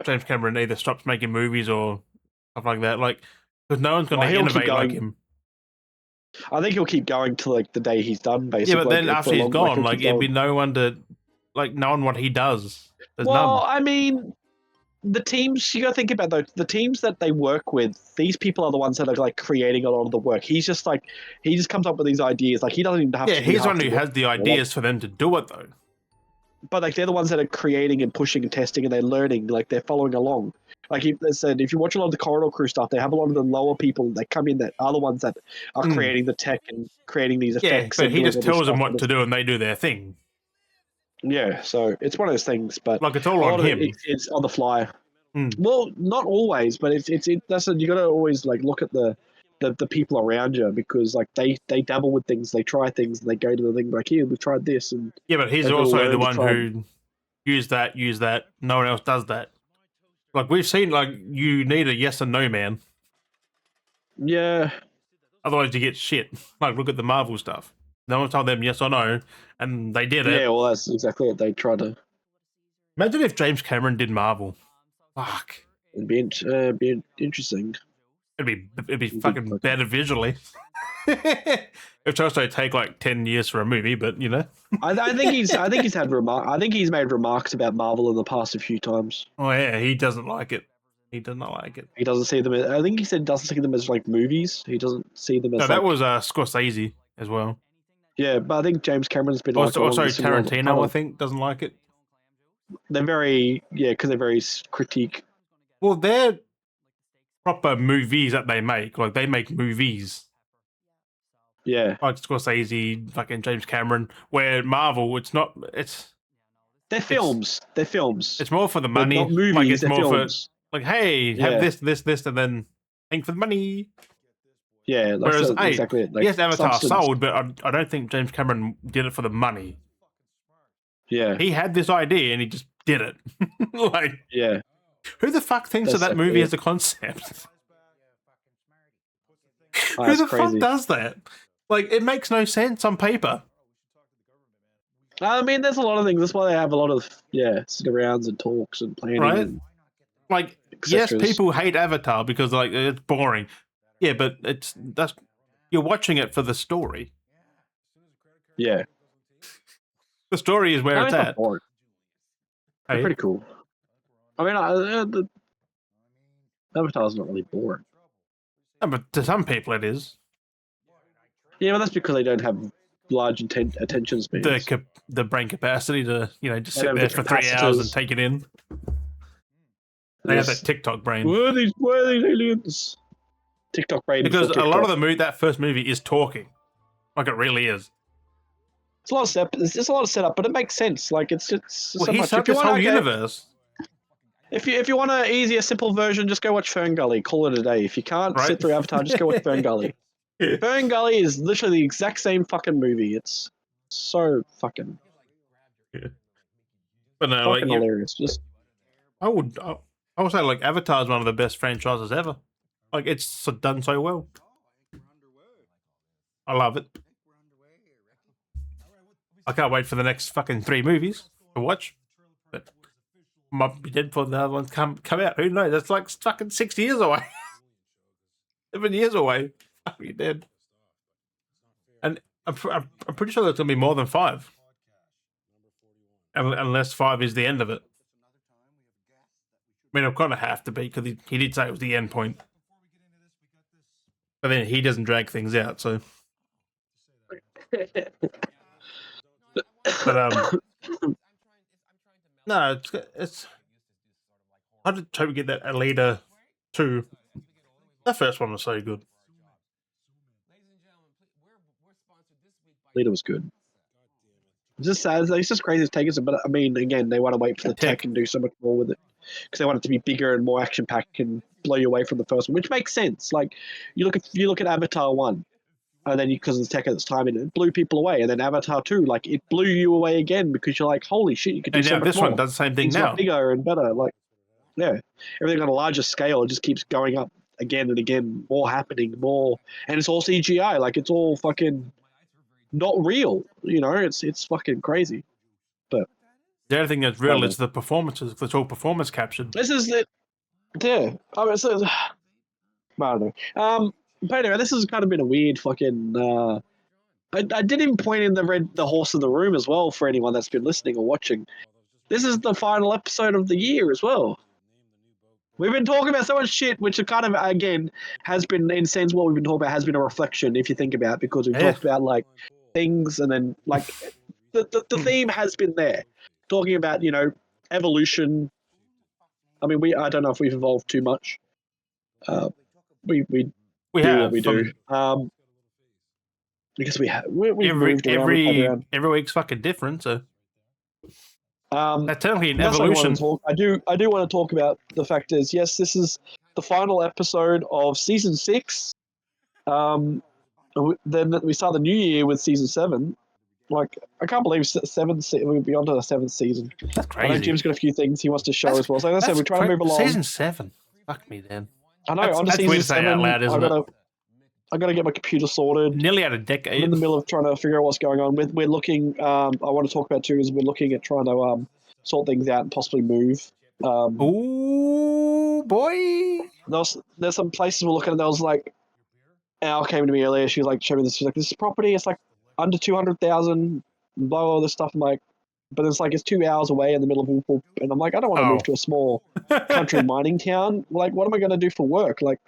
James Cameron either stops making movies or stuff like that. Like, because no one's gonna he'll keep innovate like going. him. I think he'll keep going till like the day he's done, Yeah, but basically. then after he's gone, like he'll it'd keep be no one to like knowing what he does. There's well, none. I mean, the teams you got to think about though. The teams that they work with, these people are the ones that are like creating a lot of the work. He just comes up with these ideas. Like he doesn't even have Yeah, to. Do he's the half one who has the ideas for them to do it though. But like they're the ones that are creating and pushing and testing, and they're learning. Like they're following along. Like they said, if you watch a lot of the Corridor Crew stuff, they have a lot of the lower people that come in that are the ones that are creating the tech and creating these Yeah, effects. but and he doing just all this tells them stuff what to do and they do their thing. Yeah, so it's one of those things. But Like it's a all lot on of him. it's on the fly. Mm. Well, not always, but that's you got to always like look at the people around you because like they dabble with things, they try things, and they go to the thing like here we tried this and Yeah, but he's they've got to also learn the to one try. who use that. No one else does that. Like we've seen, like you need a yes and no man. Yeah, Otherwise, you get shit. Like look at the Marvel stuff. No one told them yes or no, and they did it. yeah. Well, that's exactly it. They try to. Imagine if James Cameron did Marvel. Fuck. Be interesting. It'd be fucking better visually. It'd also take like 10 years for a movie, but you know. I think he's I think he's made remarks about Marvel in the past a few times. Oh yeah, he doesn't like it. He does not like it. He doesn't see them. I think he said doesn't see them as like movies. He doesn't see them as No, that like. was Scorsese as well. Yeah, but I think James Cameron's been like Also, along the similar Tarantino, I think, doesn't like it. They're very because they're very critique. Well, they're proper movies that they make. Like they make movies. Yeah, Like Scorsese, fucking James Cameron. Where Marvel, it's not. they're films. They're films. It's more for the They're money. not movies. Like it's they're more films. for like, hey, have this, and then think for the money. Yeah, Whereas, hey, exactly it. Like, yes, Avatar substance. sold, but I don't think James Cameron did it for the money. Yeah, He had this idea and he just did it. Like, yeah. who the fuck thinks of that movie as a concept? Who the fuck does that? Like, it makes no sense on paper. I mean, there's a lot of things. That's why they have a lot of sit-arounds and talks and planning. Right? And like, yes, people hate Avatar because like it's boring. Yeah, but you're watching it for the story. Yeah, the story is where it's at. They're pretty cool. I mean, Avatar's not really boring. No, but to some people it is. Yeah, well, that's because they don't have large attention spans. The brain capacity to just sit there for 3 hours and take it in. They have that TikTok brain. Where are these aliens? TikTok brain. Because a lot of that first movie is talking, like it really is. It's a lot of step. There's just a lot of setup, but it makes sense. Like it's just well, he set this whole universe. If you want an easier, simple version, just go watch Fern Gully. Call it a day. If you can't sit through Avatar, just go watch Fern Gully. Fern Gully is literally the exact same fucking movie. It's so fucking. Yeah. But no, fucking hilarious. Just. I would say like Avatar is one of the best franchises ever. Like it's done so well. I love it. I can't wait for the next fucking 3 movies to watch. But might be dead before the other ones come out. Who knows? That's like fucking 6 years away. 7 years away. I'll be dead. And I'm pretty sure there's gonna be more than 5. Unless 5 is the end of it. I mean, it'll kind of have to be because he did say it was the end point. But then he doesn't drag things out, so. But no, it's. I did totally get that Alita 2. The first one was so good. Alita was good. It's just sad. It's just crazy to take it, but I mean, again, they want to wait for the tech and do so much more with it because they want it to be bigger and more action packed and blow you away from the first one, which makes sense. Like you look at Avatar 1, and then because of the tech at its time, it blew people away, and then Avatar 2, like it blew you away again because you're like, holy shit, you could do And so now much this more. one does the same thing Things now. got bigger and better. Like yeah, everything on a larger scale. It just keeps going up again and again. More happening, more, and it's all CGI. Like it's all fucking not real. You know, it's fucking crazy. But the only thing that's real is the performances. It's all performance captured. This is it. Yeah. I mean, I don't know. But anyway, this has kind of been a weird fucking. I did even point in the horse in the room as well for anyone that's been listening or watching. This is the final episode of the year as well. We've been talking about so much shit, which kind of again has been, in a sense, what we've been talking about has been a reflection, if you think about it, because we've talked about like things, and then like the theme has been there, talking about evolution. I mean, I don't know if we've evolved too much. We do what we do. Because we've moved around, we've played around. Every week's fucking different, so that's totally an evolution. I do want to talk about the fact is, yes, this is the final episode of season 6. Then we start the new year with season 7. Like, I can't believe we'll be on to the 7th season. That's crazy. I know Jim's got a few things he wants to show as well. So like I said, we're trying to move along. Season 7. Fuck me, then. I know. On to season 7. Out loud, isn't it? I got to get my computer sorted. Nearly out of decade. I'm in the middle of trying to figure out what's going on. We're looking. I want to talk about too is we're looking at trying to sort things out and possibly move. Oh boy! There's some places we're looking at. There was like, Al came to me earlier. She was like, showing me this. She's like, this property. It's like under 200,000. Blah all this stuff. I'm like, but it's like it's 2 hours away in the middle of Whoop, and I'm like, I don't want to move to a small country mining town. Like, what am I going to do for work? Like,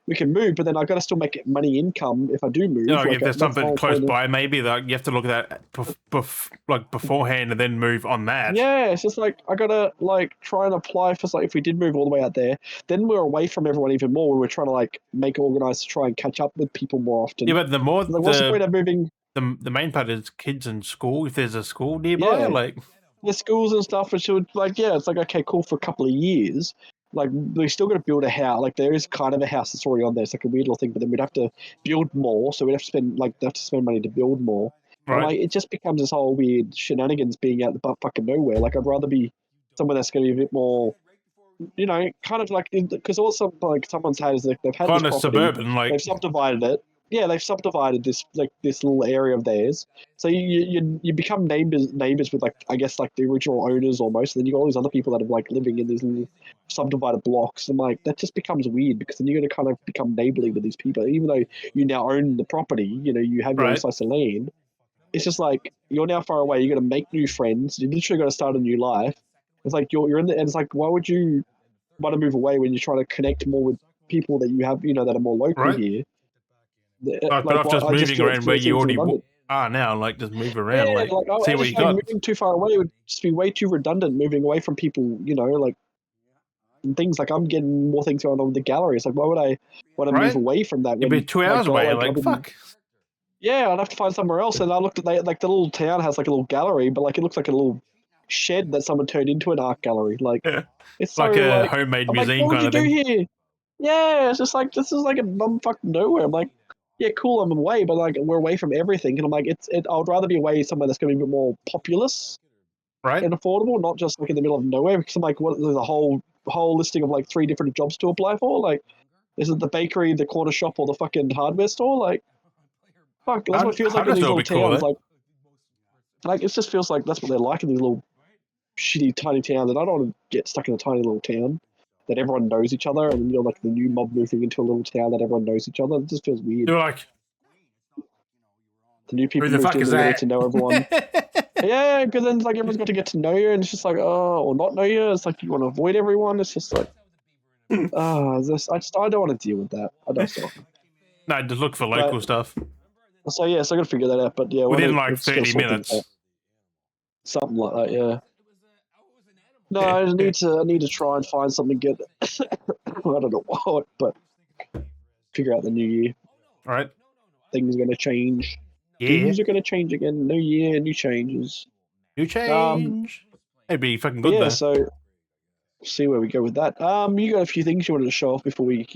we can move, but then I've got to still make money income if I do move. No, like, if there's something close by, maybe like you have to look at that like beforehand and then move on that. Yeah, it's just like I gotta like try and apply for like if we did move all the way out there, then we're away from everyone even more. When we're trying to like make organized to try and catch up with people more often. Yeah, but the more like, what's the point of moving? The main part is kids in school. If there's a school nearby, like the schools and stuff, which would like it's like okay, cool for a couple of years. Like we still got to build a house. Like there is kind of a house that's already on there. It's like a weird little thing, but then we'd have to build more. So we'd have to spend money to build more. Right. And, like it just becomes this whole weird shenanigans being out the butt fucking nowhere. Like I'd rather be somewhere that's going to be a bit more, kind of like because also like someone's had is like they've had kind this of property, suburban, like they've subdivided it. Yeah, they've subdivided this little area of theirs. So you become neighbors with like I guess like the original owners almost. And then you got all these other people that are like living in these little subdivided blocks. And like that just becomes weird because then you're going to kind of become neighborly with these people, even though you now own the property. You have your own slice of land. It's just like you're now far away. You're going to make new friends. You literally got to start a new life. It's like you're in the. And it's like why would you want to move away when you're trying to connect more with people that you have that are more local here? Like, but just moving around where you already are now, like just move around, see what you got. Moving too far away would just be way too redundant. Moving away from people, like and things like I'm getting more things going on with the gallery. It's like why would I want to move away from that? It'd be 2 hours away. Like fuck. Yeah, I'd have to find somewhere else. And I looked at like the little town has like a little gallery, but like it looks like a little shed that someone turned into an art gallery. Like it's so, like a homemade museum kind of thing. Here? Yeah, it's just like this is like a bumfuck nowhere. I'm like. Yeah, cool. I'm away, but like we're away from everything, and I'm like, I would rather be away somewhere that's going to be a bit more populous, and affordable, not just like in the middle of nowhere. Because I'm like, there's a whole listing of like 3 different jobs to apply for. Like, is it the bakery, the corner shop, or the fucking hardware store? Like, fuck, that's what it feels like in these little towns. Like it just feels like that's what they're like in these little shitty tiny towns. And I don't want to get stuck in a tiny little town that everyone knows each other, and you're like the new mob moving into a little town that everyone knows each other. It just feels weird. You're like the new people moved in to get to know everyone. Yeah, because then like everyone's got to get to know you, and it's just like or not know you. It's like you want to avoid everyone. It's just like I don't want to deal with that. I don't. No, just look for local stuff. So yeah, so I got to figure that out. But yeah, within like it's gotta 30 sort things minutes. out. Something like that. Yeah. No, Yeah, I need to try and find something good. I don't know what, but figure out the new year. all right. Things are gonna change. Yeah, Things are gonna change again. New year, new changes. new change. It'd be fucking But good yeah, though. so see where we go with that. You got a few things you wanted to show off before we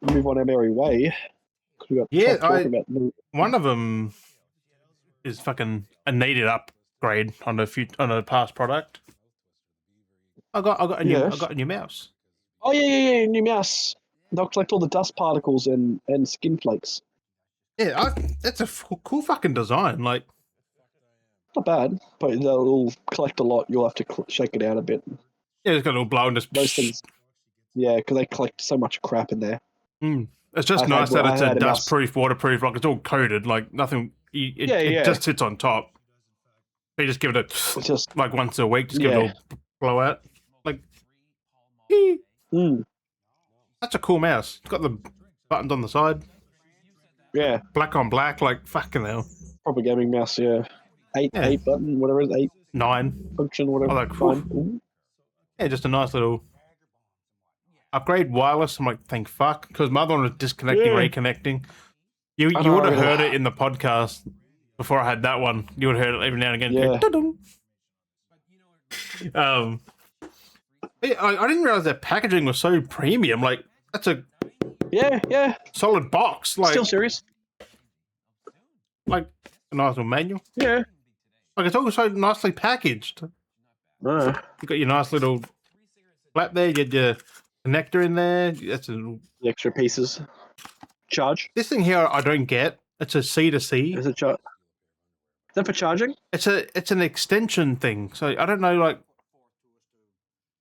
move on our merry way. We got Yeah, talking about one of them is fucking a needed upgrade on a past product. I got a new mouse. Oh yeah, new mouse. They'll collect all the dust particles and skin flakes. Yeah, that's a cool fucking design. Like, Not bad, but they'll collect a lot. You'll have to shake it out a bit. yeah, it's got a little blow and just Those things, yeah, because they collect so much crap in there. It's just I've nice had- that I it's a had a mouse- dust-proof, waterproof. Like it's all coated. Like nothing. It just sits on top. You just give it It's just like once a week. Just give it a little blowout. Like, that's a cool mouse. It's got the buttons on the side. yeah, Black on black. Like fucking hell. proper gaming mouse. Yeah, eight button, whatever it is, 8 9 function, whatever. like, yeah, just a nice little upgrade. Wireless. I'm like, thank fuck, because my other one was disconnecting, reconnecting. You would have heard it in the podcast before I had that one. You would have heard it every now and again. Yeah. I didn't realize that packaging was so premium. Like that's a solid box. Like still serious. Like a nice little manual. Yeah. Like it's all so nicely packaged. You got your nice little flap there. You get your connector in there. That's the extra pieces. Charge. This thing here I don't get. It's a C to C. Is it charge? Is that for charging? It's an extension thing. So I don't know like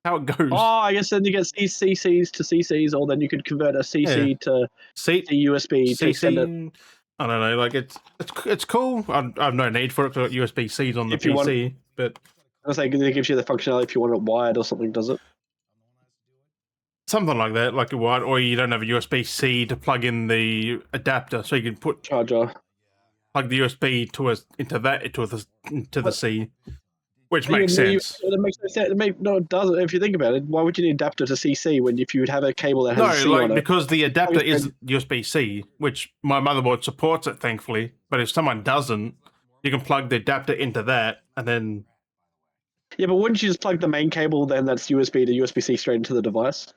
how it goes. Oh, I guess then you get CCs to CCs, or then you could convert a CC to USB to extend it. I don't know. Like it's cool. I have no need for it. Got USB C's on the PC, but I was like, it gives you the functionality if you want it wired or something. Does it? Something like that, like a wire, or you don't have a USB C to plug in the adapter, so you can put charger, plug the USB into the C, which makes sense. It makes no sense. No, it doesn't. If you think about it, why would you need an adapter to CC when if you would have a cable that has a C on it? Because the adapter is USB C, which my motherboard supports it, thankfully. But if someone doesn't, you can plug the adapter into that, and then. Yeah, but wouldn't you just plug the main cable then that's USB to USB C straight into the device?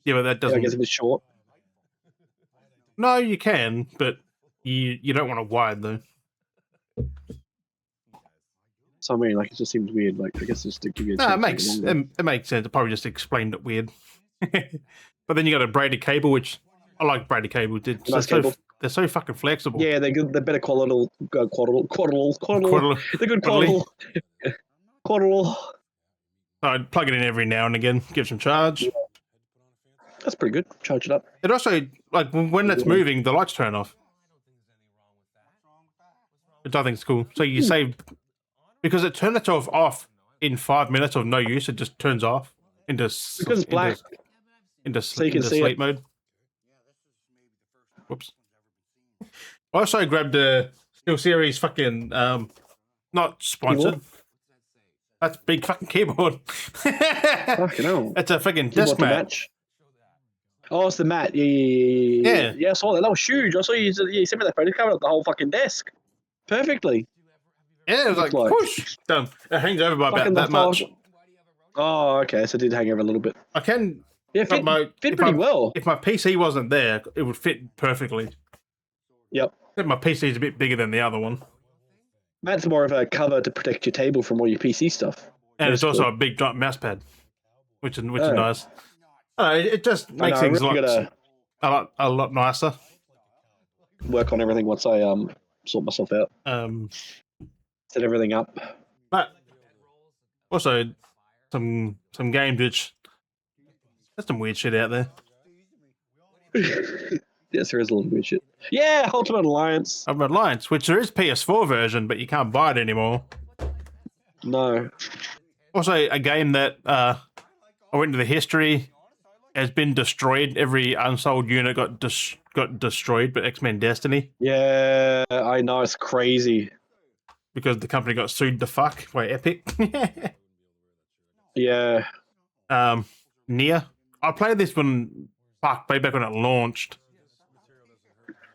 Yeah, but that doesn't. I guess if it's short. No, you can, but you don't want to wired though. So I mean, like it just seems weird. Like I guess just to give you. No, it makes sense. I probably just explained it weird. But then you got a braided cable, which I like braided cable. Nice cable. They're so fucking flexible. Yeah, they're good. They're better quadruple. They're good quadruple. Quadruple. I'd plug it in every now and again, give some charge. Yeah. That's pretty good. Charge it up. It also, like, when it's moving, the lights turn off. Which I think is cool. So you save... Because it turns itself off in 5 minutes of no use, it just turns off into... Because it's black. Into sleep mode. Whoops. I also grabbed a SteelSeries fucking... not sponsored. Keyboard? That's a big fucking keyboard. Fucking hell. It's a fucking desk mat. Oh, it's the mat. Yeah. I saw that. That was huge. I saw you sent me that photo. Covered up the whole fucking desk. Perfectly. Yeah, it was like whoosh, done. It hangs over by about that much. Oh, okay. So it did hang over a little bit. I can... Yeah, fit pretty well. If my PC wasn't there, it would fit perfectly. Yep. My PC is a bit bigger than the other one. Mat's more of a cover to protect your table from all your PC stuff. And it's also a big giant mouse pad, which is nice. It just makes things a lot nicer. Work on everything once I sort myself out. Set everything up. But also some games which there's some weird shit out there. Yes, there is a little weird shit. Yeah, Ultimate Alliance. Ultimate Alliance, which there is PS4 version, but you can't buy it anymore. No. Also, a game that I went into the history has been destroyed. Every unsold unit got got destroyed, but X-Men Destiny. Yeah, I know, it's crazy. Because the company got sued the fuck by Epic. Yeah. Nier. I played this one way back when it launched.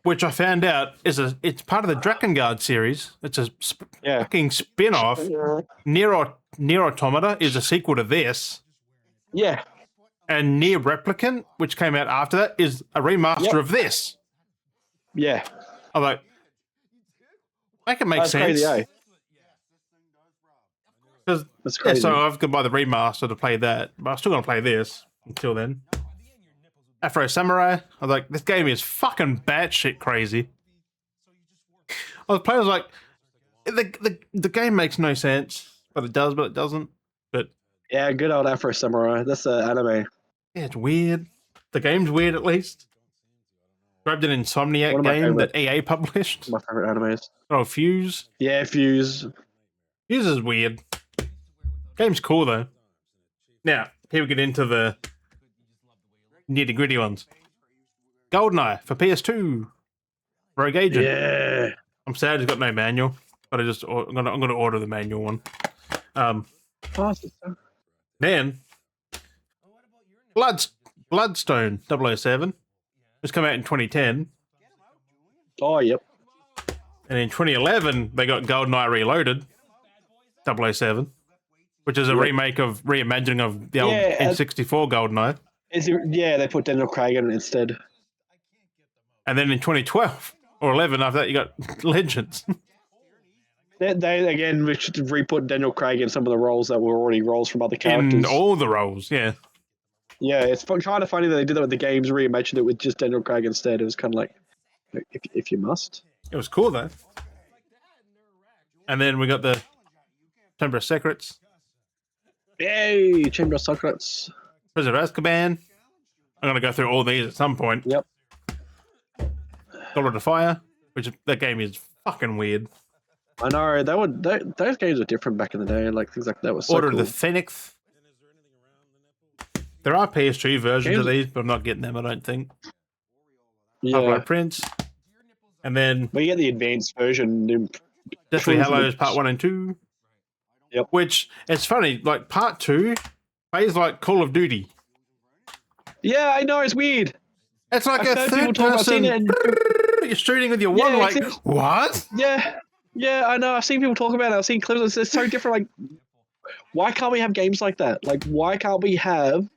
Which I found out it's part of the Drakengard series. It's a fucking spin-off. Nier Automata is a sequel to this. Yeah. And Nier Replicant, which came out after that, is a remaster of this. Yeah. I'm like, make it make That's sense. crazy, eh? That's crazy. So I've got to buy the remaster to play that, but I'm still going to play this until then. Afro Samurai, I was like, this game is fucking batshit crazy. I was playing, I was like, the game makes no sense, but it does, but it doesn't. But yeah, good old Afro Samurai. That's the anime. Yeah, it's weird. The game's weird, at least. Grabbed an Insomniac game that EA published. My favorite animes. Oh, Fuse. Yeah, Fuse. Fuse is weird. Game's cool though. Now, here we get into the nitty-gritty ones. GoldenEye for PS2. Rogue Agent. Yeah. I'm sad it's got no manual, but I'm gonna order the manual one. Then Bloodstone 007. This came out in 2010. Oh, yep. And in 2011, they got GoldenEye Reloaded 007, which is a reimagining of the old N64 GoldenEye. Yeah, they put Daniel Craig in it instead. And then in 2012 or 11, after that, you got Legends. They again re-put Daniel Craig in some of the roles that were already roles from other characters. In all the roles, yeah. Yeah, it's kind of funny that they did that with the games, reimagined it with just Daniel Craig instead. It was kind of like, if you must. It was cool, though. And then we got the Chamber of Secrets. Yay! Chamber of Secrets. Prisoner of Azkaban. I'm going to go through all these at some point. Yep. Goblet of Fire, which that game is fucking weird. I know, those games were different back in the day. Like, things like that was so Order cool. of the Phoenix. There are PS2 versions of these, but I'm not getting them, I don't think. Yeah. Half-Life Prince. And then... We get the advanced version. Deathly Hallows Part 1 and 2. Yep. Which, it's funny, like, Part 2 plays like Call of Duty. Yeah, I know, it's weird. It's like a third person... You're shooting with your one, like, what? Yeah. Yeah, I know. I've seen people talk about it. I've seen clips. It's so different. Like, why can't we have games like that? Like, why can't we have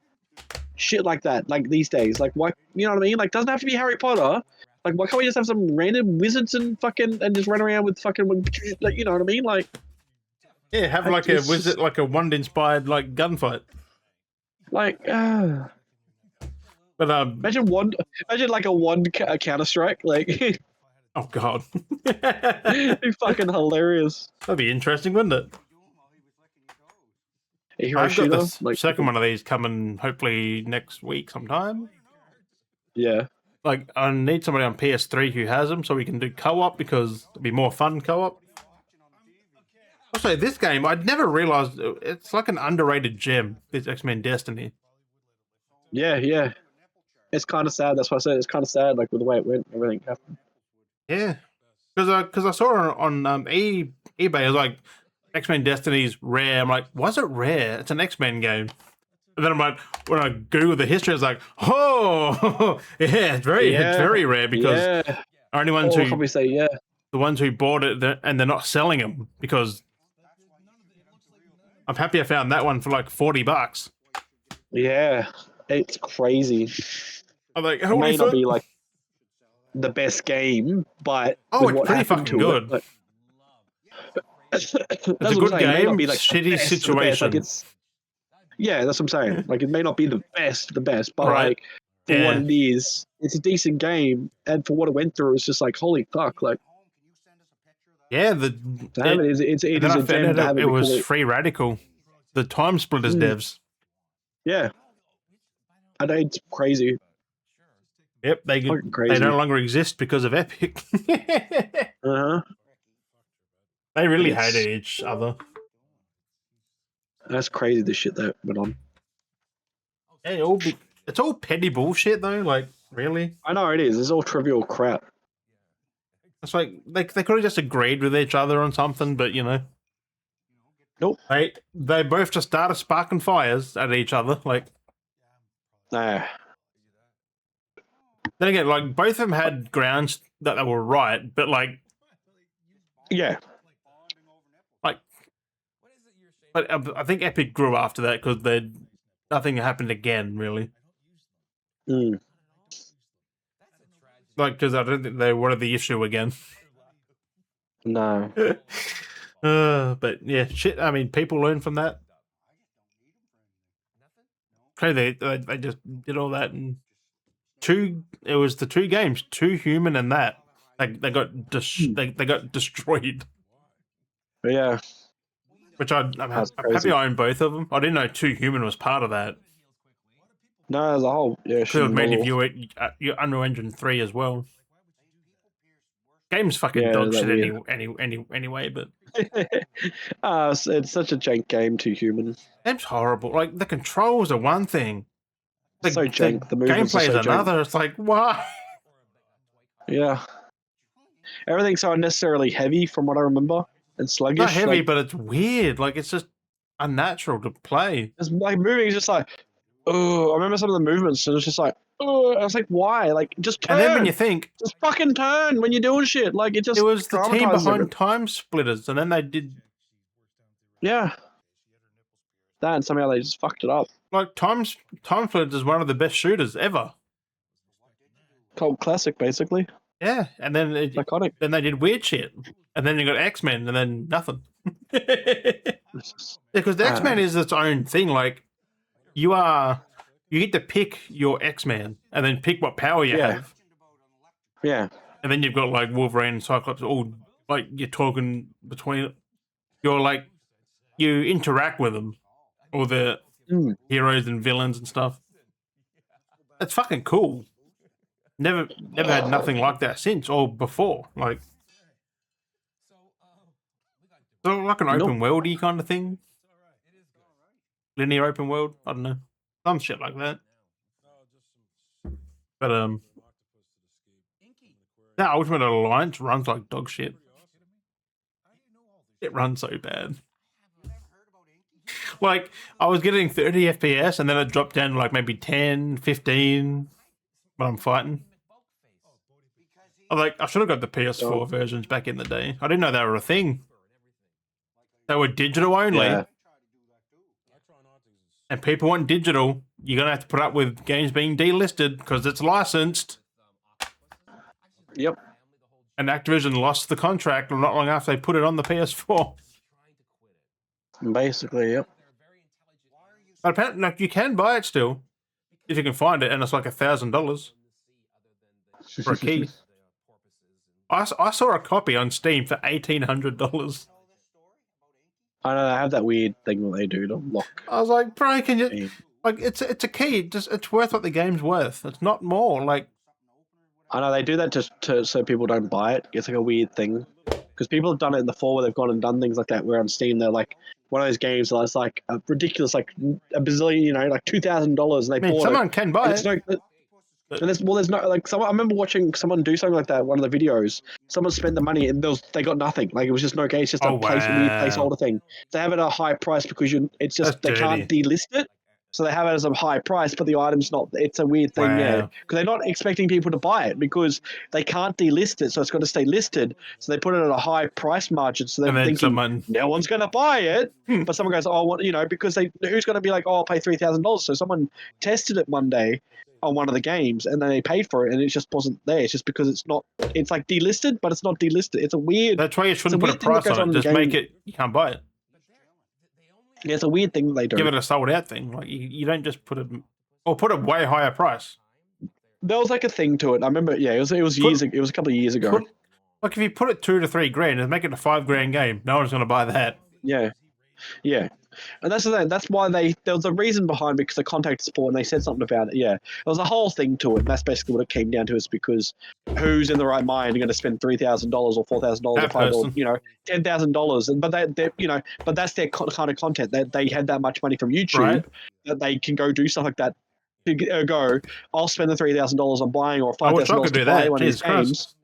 shit like that? Like, these days. Like, why? You know what I mean? Like, doesn't have to be Harry Potter. Like, why can't we just have some random wizards and just run around with fucking, like, you know what I mean? Like, yeah, have like a wizard, like a wand-inspired like gunfight. Like, but imagine like a wand Counter Strike, like. Oh god, it'd be fucking hilarious. That'd be interesting, wouldn't it? I've got the second one of these coming hopefully next week sometime. Yeah. Like, I need somebody on PS3 who has them so we can do co-op because it'd be more fun co-op. Also, this game, I'd never realized it's like an underrated gem, this X-Men Destiny. Yeah, yeah. It's kind of sad. That's why I said it's kind of sad, like with the way it went, everything happened. Yeah. Because I saw it on eBay, it was like, X-Men Destiny's rare. I'm like, was it rare? It's an X-Men game. And then I'm like, when I Google the history, I was like, oh, yeah, it's very rare because only ones who say the ones who bought it and they're not selling them because I'm happy I found that one for like $40. Yeah, it's crazy. I'm like, it may not be like the best game, but it's pretty fucking good. It's a good game, be like shitty situation. Like yeah, that's what I'm saying. Like, it may not be the best, but like for what it is, it's a decent game, and for what it went through, it's just like, holy fuck, like. Yeah, it was Free Radical, the Time Splitters devs. Yeah, I know, it's crazy. Yep, they no longer exist because of Epic. They really hated each other. That's crazy, the shit that went on. Hey, it's all petty bullshit though. Like, Really? I know it is. It's all trivial crap. It's like they could have just agreed with each other on something, but you know. Nope. They both just started sparking fires at each other. Like, Nah. then again, like both of them had grounds that they were right, but like, Yeah. like, but I think Epic grew after that because nothing happened again, really. Mm. Like, because I don't think they wanted the issue again. No. But yeah, shit. I mean, people learn from that. Okay, they just did all that and it was the two games, Too Human and that. Like they got they got destroyed. Yeah. Which I'm That's happy crazy. I own both of them. I didn't know Too Human was part of that. No, as a whole, yeah, Could have made model. your Unreal Engine 3 as well. Game's fucking Yeah, dog that shit weird. anyway, but It's such a jank game, Too Human. game's horrible. Like the controls are one thing. So The jank. The movements are gameplay is so jank. another. It's like, why? Yeah. Everything's so unnecessarily heavy from what I remember. And sluggish. Not heavy, like, but it's weird. Like it's just unnatural to play. it's like moving is just like, oh, I remember some of the movements and it's just like, oh, I was like, why? Like, just turn. And then when you think Just fucking turn when you're doing shit. Like, it just it was the team traumatizes behind everyone. Time Splitters, and then they did Yeah. That and somehow they just fucked it up. like Time Splitters is one of the best shooters ever. Cult classic, basically. Yeah, and then Iconic. then they did weird shit, and then you got X-Men, and then nothing. Because the X-Men is its own thing. Like you get to pick your X-Man, and then pick what power you have. Yeah. And then you've got like Wolverine and Cyclops. All like you're talking between. You're like you interact with them, all the heroes and villains and stuff. It's fucking cool. Never had nothing like that since or before. Like, so like an open worldy kind of thing, linear open world. I don't know, some shit like that. But that Ultimate Alliance runs like dog shit. It runs so bad. Like I was getting 30 FPS and then it dropped down to like maybe 10, 15 when I'm fighting. I should have got the PS4 versions back in the day. I didn't know they were a thing. They were digital only. Yeah. And people want digital. You're going to have to put up with games being delisted because it's licensed. Yep. And Activision lost the contract not long after they put it on the PS4. Basically, yep. But apparently, like, you can buy it still if you can find it, and it's like $1,000 for a key. I saw a copy on Steam for $1,800. I know they have that weird thing that they do to lock. I was like, bro, can you like it's a key? It's worth what the game's worth. It's not more. Like I know they do that just so people don't buy it. It's like a weird thing because people have done it in the fall where they've gone and done things like that. Where on Steam they're like one of those games that's like a ridiculous, like a bazillion, like $2,000, and they bought someone it. can buy it. And there's no like someone. I remember watching someone do something like that. One of the videos, someone spent the money and they got nothing. Like it was just no game. It's just a weird placeholder thing. They have it at a high price because it's just they can't delist it, so they have it as a high price, but the item's not. It's a weird thing, yeah, because they're not expecting people to buy it because they can't delist it, so it's got to stay listed. So they put it at a high price margin, so they're thinking no one's going to buy it. But someone goes, oh, what, because who's going to be like, oh, I'll pay $3,000. So someone tested it one day on one of the games and then they paid for it and it just wasn't there. It's just because it's like delisted, but it's not delisted. It's a weird. That's why you shouldn't put a price on it. Just make it, you can't buy it. Yeah, it's a weird thing that they do. Give it a sold out thing. Like you don't just put a way higher price. There was like a thing to it. I remember, yeah, it was years ago. It was a couple of years ago. Like if you put it $2,000 to $3,000 and make it a $5,000 game, no one's going to buy that. Yeah. Yeah. And that's the thing. That's why there was a reason behind because they contacted support and they said something about it. Yeah. There was a whole thing to it. And that's basically what it came down to, is because who's in the right mind going to spend $3,000 or $4,000 or $5,000, $10,000? But that's their kind of content. They had that much money from YouTube that they can go do stuff like that to go, I'll spend the $3,000 on buying or I wish I $5,000 could to do buy that. one of these Jesus Christ. games.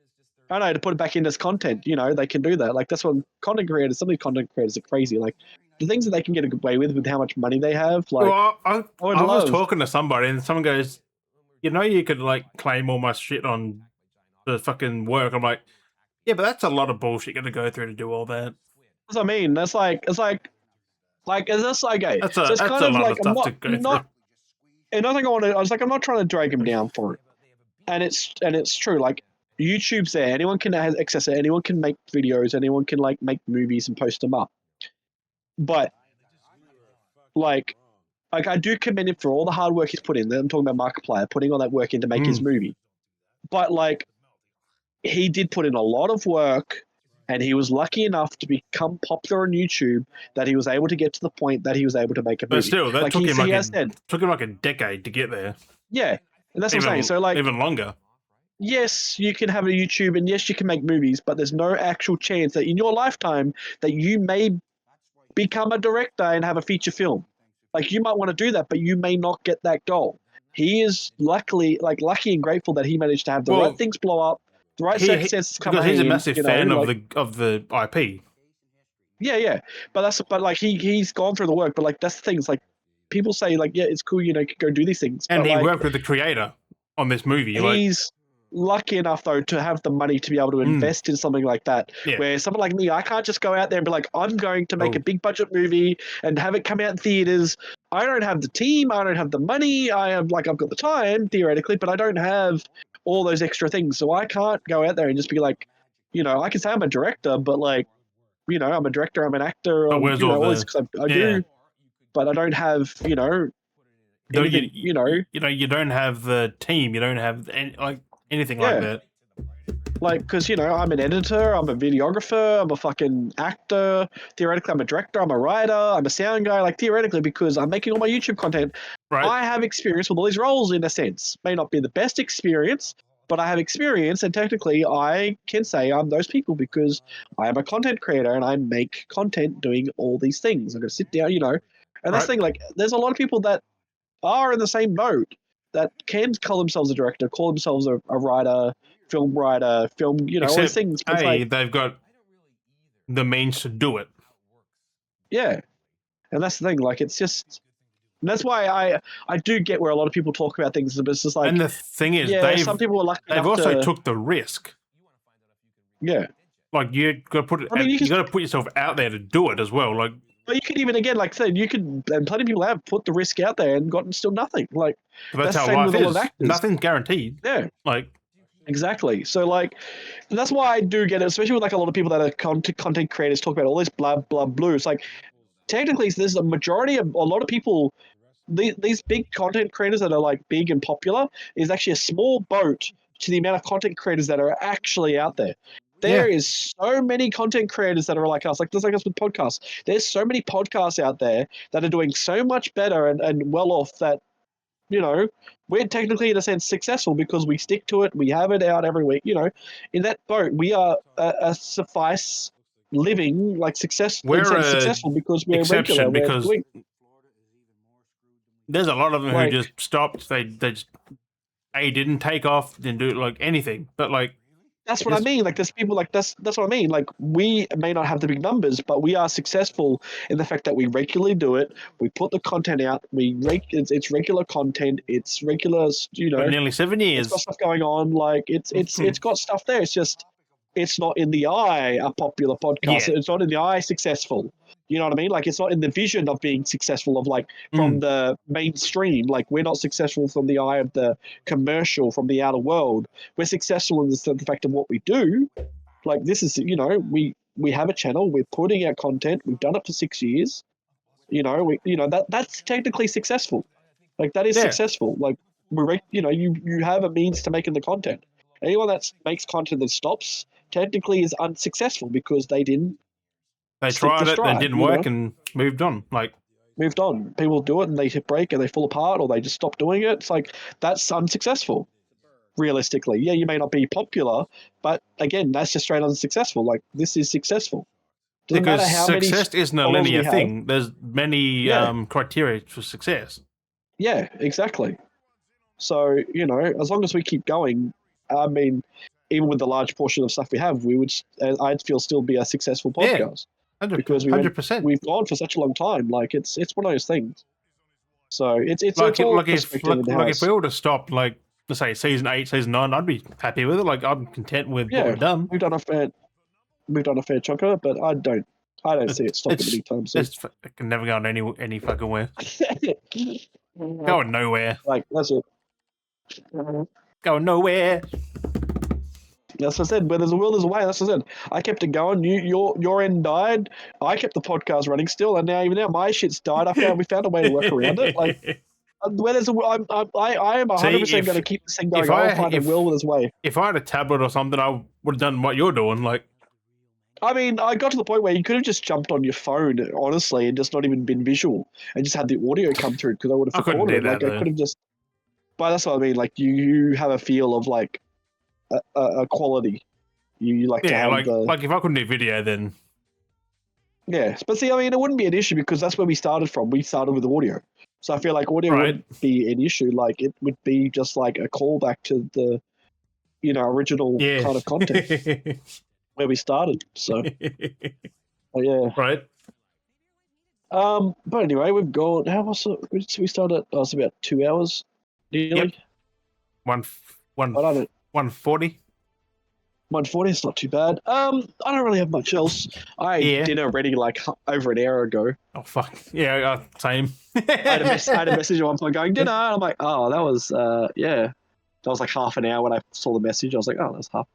I know, to put it back into as content. They can do that. Like, that's what content creators, some of the content creators are crazy. Like, the things that they can get away with how much money they have. Like, Well, I would I was love. talking to somebody and someone goes, you could like claim all my shit on the fucking work. I'm like, yeah, but that's a lot of bullshit going to go through to do all that. That's what I mean. It's like, is this like a? That's So it's a kind of lot like of stuff to go through. and I think I was like, I'm not trying to drag him down for it. And it's true. Like, YouTube's there. Anyone can access it. Anyone can make videos. Anyone can like make movies and post them up. But like I do commend him for all the hard work he's put in. I'm talking about Markiplier putting all that work in to make his movie. But like, he did put in a lot of work, and he was lucky enough to become popular on YouTube that he was able to get to the point that he was able to make a movie. But still, that like took him said, like a decade to get there. Yeah, and that's what I'm saying. So like, even longer. Yes, you can have a YouTube, and yes, you can make movies, but there's no actual chance that in your lifetime that you may become a director and have a feature film. Like, you might want to do that, but you may not get that goal. He is lucky and grateful that he managed to have the right things blow up, the right success come because he's a in, massive fan of the IP. Yeah, but like he's gone through the work. But like, that's the thing. It's like, people say like, yeah, it's cool, you could go do these things. And but he like, worked with the creator on this movie. He's lucky enough though to have the money to be able to invest in something like that. Yeah. Where someone like me, I can't just go out there and be like, I'm going to make a big budget movie and have it come out in theaters. I don't have the team. I don't have the money. I've got the time theoretically, but I don't have all those extra things. So I can't go out there and just be like, I can say I'm a director, but like, I'm a director, I'm an actor, but where's all always because I do, but I don't have, anything, you don't have the team, you don't have anything like that. Like, because, I'm an editor, I'm a videographer, I'm a fucking actor. Theoretically, I'm a director, I'm a writer, I'm a sound guy. Like, theoretically, because I'm making all my YouTube content, right. I have experience with all these roles in a sense. May not be the best experience, but I have experience, and technically, I can say I'm those people because I am a content creator and I make content doing all these things. I'm going to sit down, and that's the thing. Like, there's a lot of people that are in the same boat that can call themselves a director, call themselves a writer, film, Except, all these things. But they've got the means to do it. Yeah, and that's the thing. Like, it's just, and that's why I do get where a lot of people talk about things. But it's just like, and the thing is, some people are lucky. They've also took the risk. Yeah, like you got to put it. You got to put yourself out there to do it as well. Like, but you could even again, like I said, and plenty of people have put the risk out there and gotten still nothing. Like, that's how life is. Nothing's guaranteed. Yeah, like. Exactly. So like, that's why I do get it, especially with like a lot of people that are content creators talk about all this blah blah blue. It's like, technically, there's a majority of a lot of people. These big content creators that are like big and popular is actually a small boat to the amount of content creators that are actually out there. There is so many content creators that are like us, like us with podcasts. There's so many podcasts out there that are doing so much better and well off that, we're technically in a sense successful because we stick to it. We have it out every week. In that boat, we are a suffice living like success. We're successful because we're regular. Because there's a lot of them who just stopped. They just didn't take off, didn't do like anything. But like, that's what I mean. Like, there's people like that's what I mean. Like, we may not have the big numbers, but we are successful in the fact that we regularly do it. We put the content out. It's regular content. It's regular. For nearly 7 years. It's got stuff going on. Like, it's got stuff there. It's just, it's not in the eye a popular podcast. It's not in the eye successful. You know what I mean? Like, it's not in the vision of being successful of like from the mainstream. Like, we're not successful from the eye of the commercial, from the outer world. We're successful in the fact of what we do. Like, this is, we have a channel. We're putting out content. We've done it for 6 years. That's technically successful. Like, that is successful. Like, you have a means to making the content. Anyone that makes content that stops technically is unsuccessful because they didn't. They tried it, they didn't work, and moved on. Moved on. People do it and they hit break and they fall apart, or they just stop doing it. It's like, that's unsuccessful. Realistically, yeah, you may not be popular, but again, that's just straight unsuccessful. Like, this is successful. Doesn't because matter how success isn't a linear thing. There's many criteria for success. Yeah, exactly. So, you know, as long as we keep going, I mean, even with the large portion of stuff we have, we would, I'd feel still be a successful podcast because 100%. we've gone for such a long time. Like it's one of those things. So it's Like all if perspective in the house. if we were to stop like let's say season 8, season 9, I'd be happy with it. Like I'm content with what we've done. We've done a fair chunk of it, but I don't see it stopping anytime soon. It can never go on any fucking where. Going nowhere. Like that's it. Going nowhere. That's what I said. Where there's a will, there's a way. That's what I said. I kept it going. Your end died. I kept the podcast running still, and even now my shit's died. We found a way to work around it. Like where there's a, I am 100% going to keep this thing going. I'll find a will with his way. If I had a tablet or something, I would have done what you're doing. Like, I mean, I got to the point where you could have just jumped on your phone, honestly, and just not even been visual, and just had the audio come through because I would have recorded it. Like I could have just. But that's what I mean. Like you have a feel of like a quality. You like to have like if I couldn't do video, then yeah. But see, I mean, it wouldn't be an issue because that's where we started from. We started with audio, so I feel like audio wouldn't be an issue. Like it would be just like a callback to the, original kind of content where we started. So yeah, right. But anyway, we've gone. How was it? So we started. Oh, it's about 2 hours. Nearly. Yep. 140. 140 is not too bad. I don't really have much else. I had dinner ready like over an hour ago. Oh fuck. Yeah, same. I had a message at one point going dinner. And I'm like, oh, that was That was like half an hour when I saw the message. I was like, oh, that's half.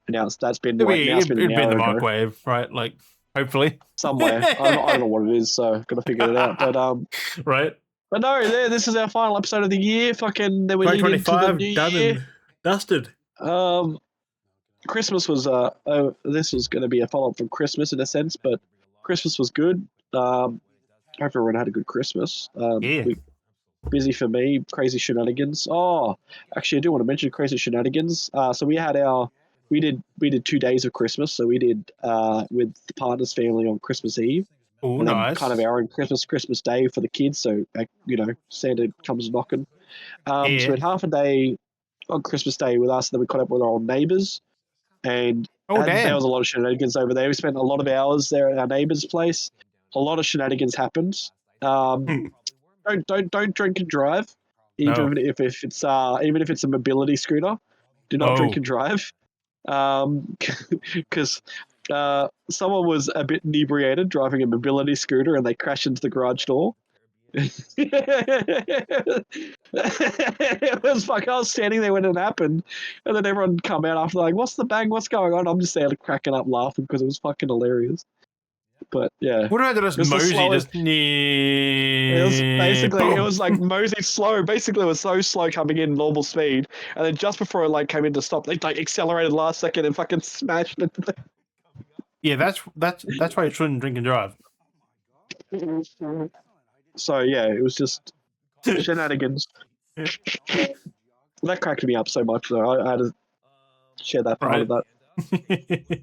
And now that's been it'd be in the ago. microwave, right? Like hopefully somewhere. I don't know what it is, so got to figure it out. But right. But no, this is our final episode of the year. Fucking then we lead into the new done year. And dusted. Christmas was this was going to be a follow up from Christmas in a sense, but Christmas was good. Hope everyone had a good Christmas. Busy for me, crazy shenanigans. Oh, actually, I do want to mention crazy shenanigans. So we did 2 days of Christmas. So we did with the partner's family on Christmas Eve. Oh, and nice. Then kind of our own Christmas Day for the kids. So Santa comes knocking. So we had half a day on Christmas Day with us, and then we caught up with our old neighbours. And there was a lot of shenanigans over there. We spent a lot of hours there at our neighbour's place. A lot of shenanigans happened. Don't drink and drive, even if it's a mobility scooter. Do not drink and drive, because someone was a bit inebriated driving a mobility scooter and they crashed into the garage door. It was like I was standing there when it happened, and then everyone come out after like, "What's the bang? What's going on?" I'm just there cracking up laughing because it was fucking hilarious. But yeah, what about just Mosey? It was like Mosey slow. Basically, it was so slow coming in normal speed, and then just before it like came in to stop, they like accelerated last second and fucking smashed it. Yeah, that's why you shouldn't drink and drive. So yeah, it was just shenanigans. That cracked me up so much, though. I had to share that part of that.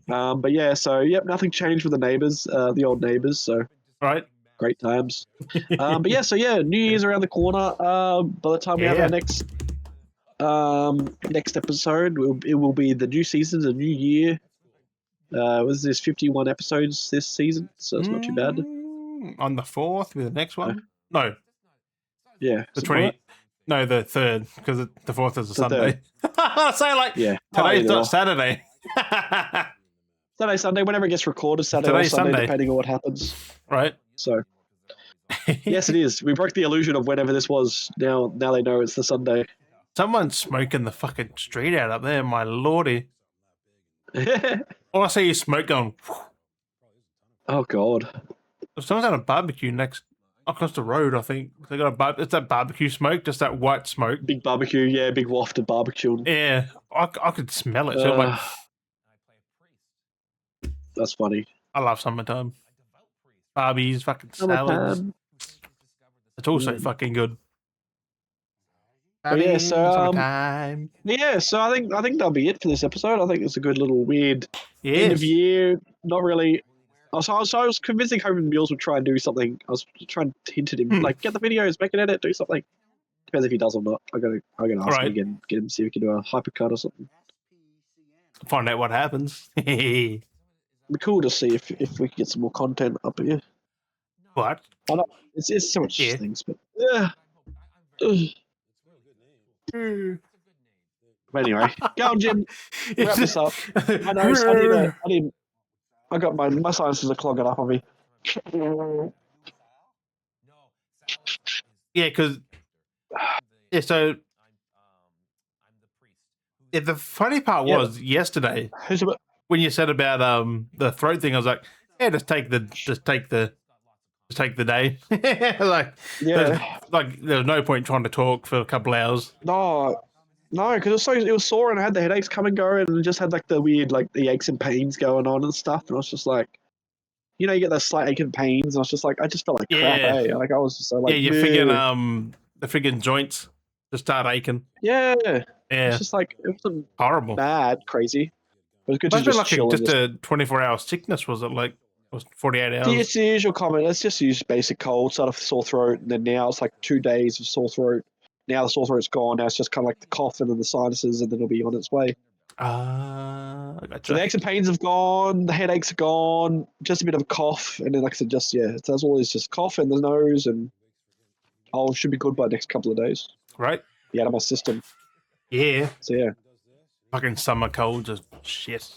But yeah, so nothing changed with the neighbours, the old neighbours. So great times. But yeah, so New Year's around the corner. By the time we have our next episode, it will be the new season, the new year. Was this 51 episodes this season? So it's not too bad. On the 4th with the next one? No. Yeah. The 20. No, the 3rd, because the 4th is a Sunday. So today's not Saturday. Saturday, Sunday, whenever it gets recorded, Saturday or Sunday, depending on what happens. Right. So yes, it is. We broke the illusion of whenever this was. Now they know it's the Sunday. Someone's smoking the fucking street out up there, my lordy. All I see is smoke going. Oh God! Someone's had a barbecue across the road. I think they got it's that barbecue smoke, just that white smoke. Big barbecue, big wafted barbecue. Yeah, I could smell it. So I'm like, that's funny. I love summertime. Barbies, fucking salads. It's also fucking good. Yeah, so so I think that'll be it for this episode. I think it's a good little weird end of year. Not really. So I was convincing Home and Mules would try and do something. I was trying to hint at him, like, get the videos, make an edit, do something. Depends if he does or not. I'm gonna ask him Right. again, get him see if we can do a hypercut or something. Find out what happens. It'd be cool to see if we could get some more content up here. What? I know it's so much Yeah. things, but yeah. But anyway, go on, Jim. Wrap this up. I know. I got my sinuses are clogging up on me. Yeah, because so the funny part was yesterday Who's about? when you said about the throat thing. I was like, yeah, just take the day. Like, Yeah. there's no point trying to talk for a couple hours. No, because it was sore and I had the headaches come and go, and it just had like the weird the aches and pains going on and stuff, and I was just like, you get those slight ache and pains, and I was just like, I just felt like crap, Yeah. eh? Like I was just so like, Yeah, you're friggin' the friggin' joints just start aching. yeah. Yeah, It's just like it wasn't horrible. bad, crazy. It was good to Must be just like chill. just a 24-hour sickness. Was it like was 48 hours? It's the usual comment. Let's just use basic cold, sort of sore throat, and then now it's like 2 days of sore throat. Now the sore throat's gone. Now it's just kind of like the cough and then the sinuses, and then it'll be on its way. I So gotcha. the aches and pains have gone, the headaches are gone, just a bit of a cough, and then like I said, just so that's all. It's just cough in the nose, and should be good by the next couple of days. Right? Be out of my system. Yeah. So yeah, Fucking summer cold, just shit.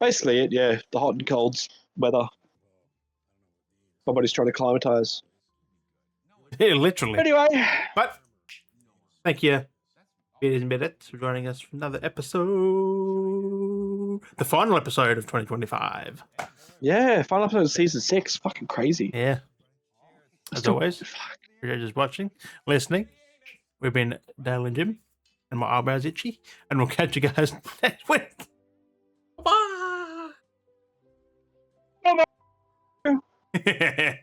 basically it. Yeah, the hot and colds weather. My body's trying to acclimatize. Yeah, literally. Anyway, But thank you, ladies and Bennett, for joining us for another episode. The final episode of 2025. yeah, final episode of season 6. Fucking crazy. Yeah. As always, you're just watching, listening. We've been Dale and Jim, and my eyebrows itchy, and we'll catch you guys next week. Bye. Bye.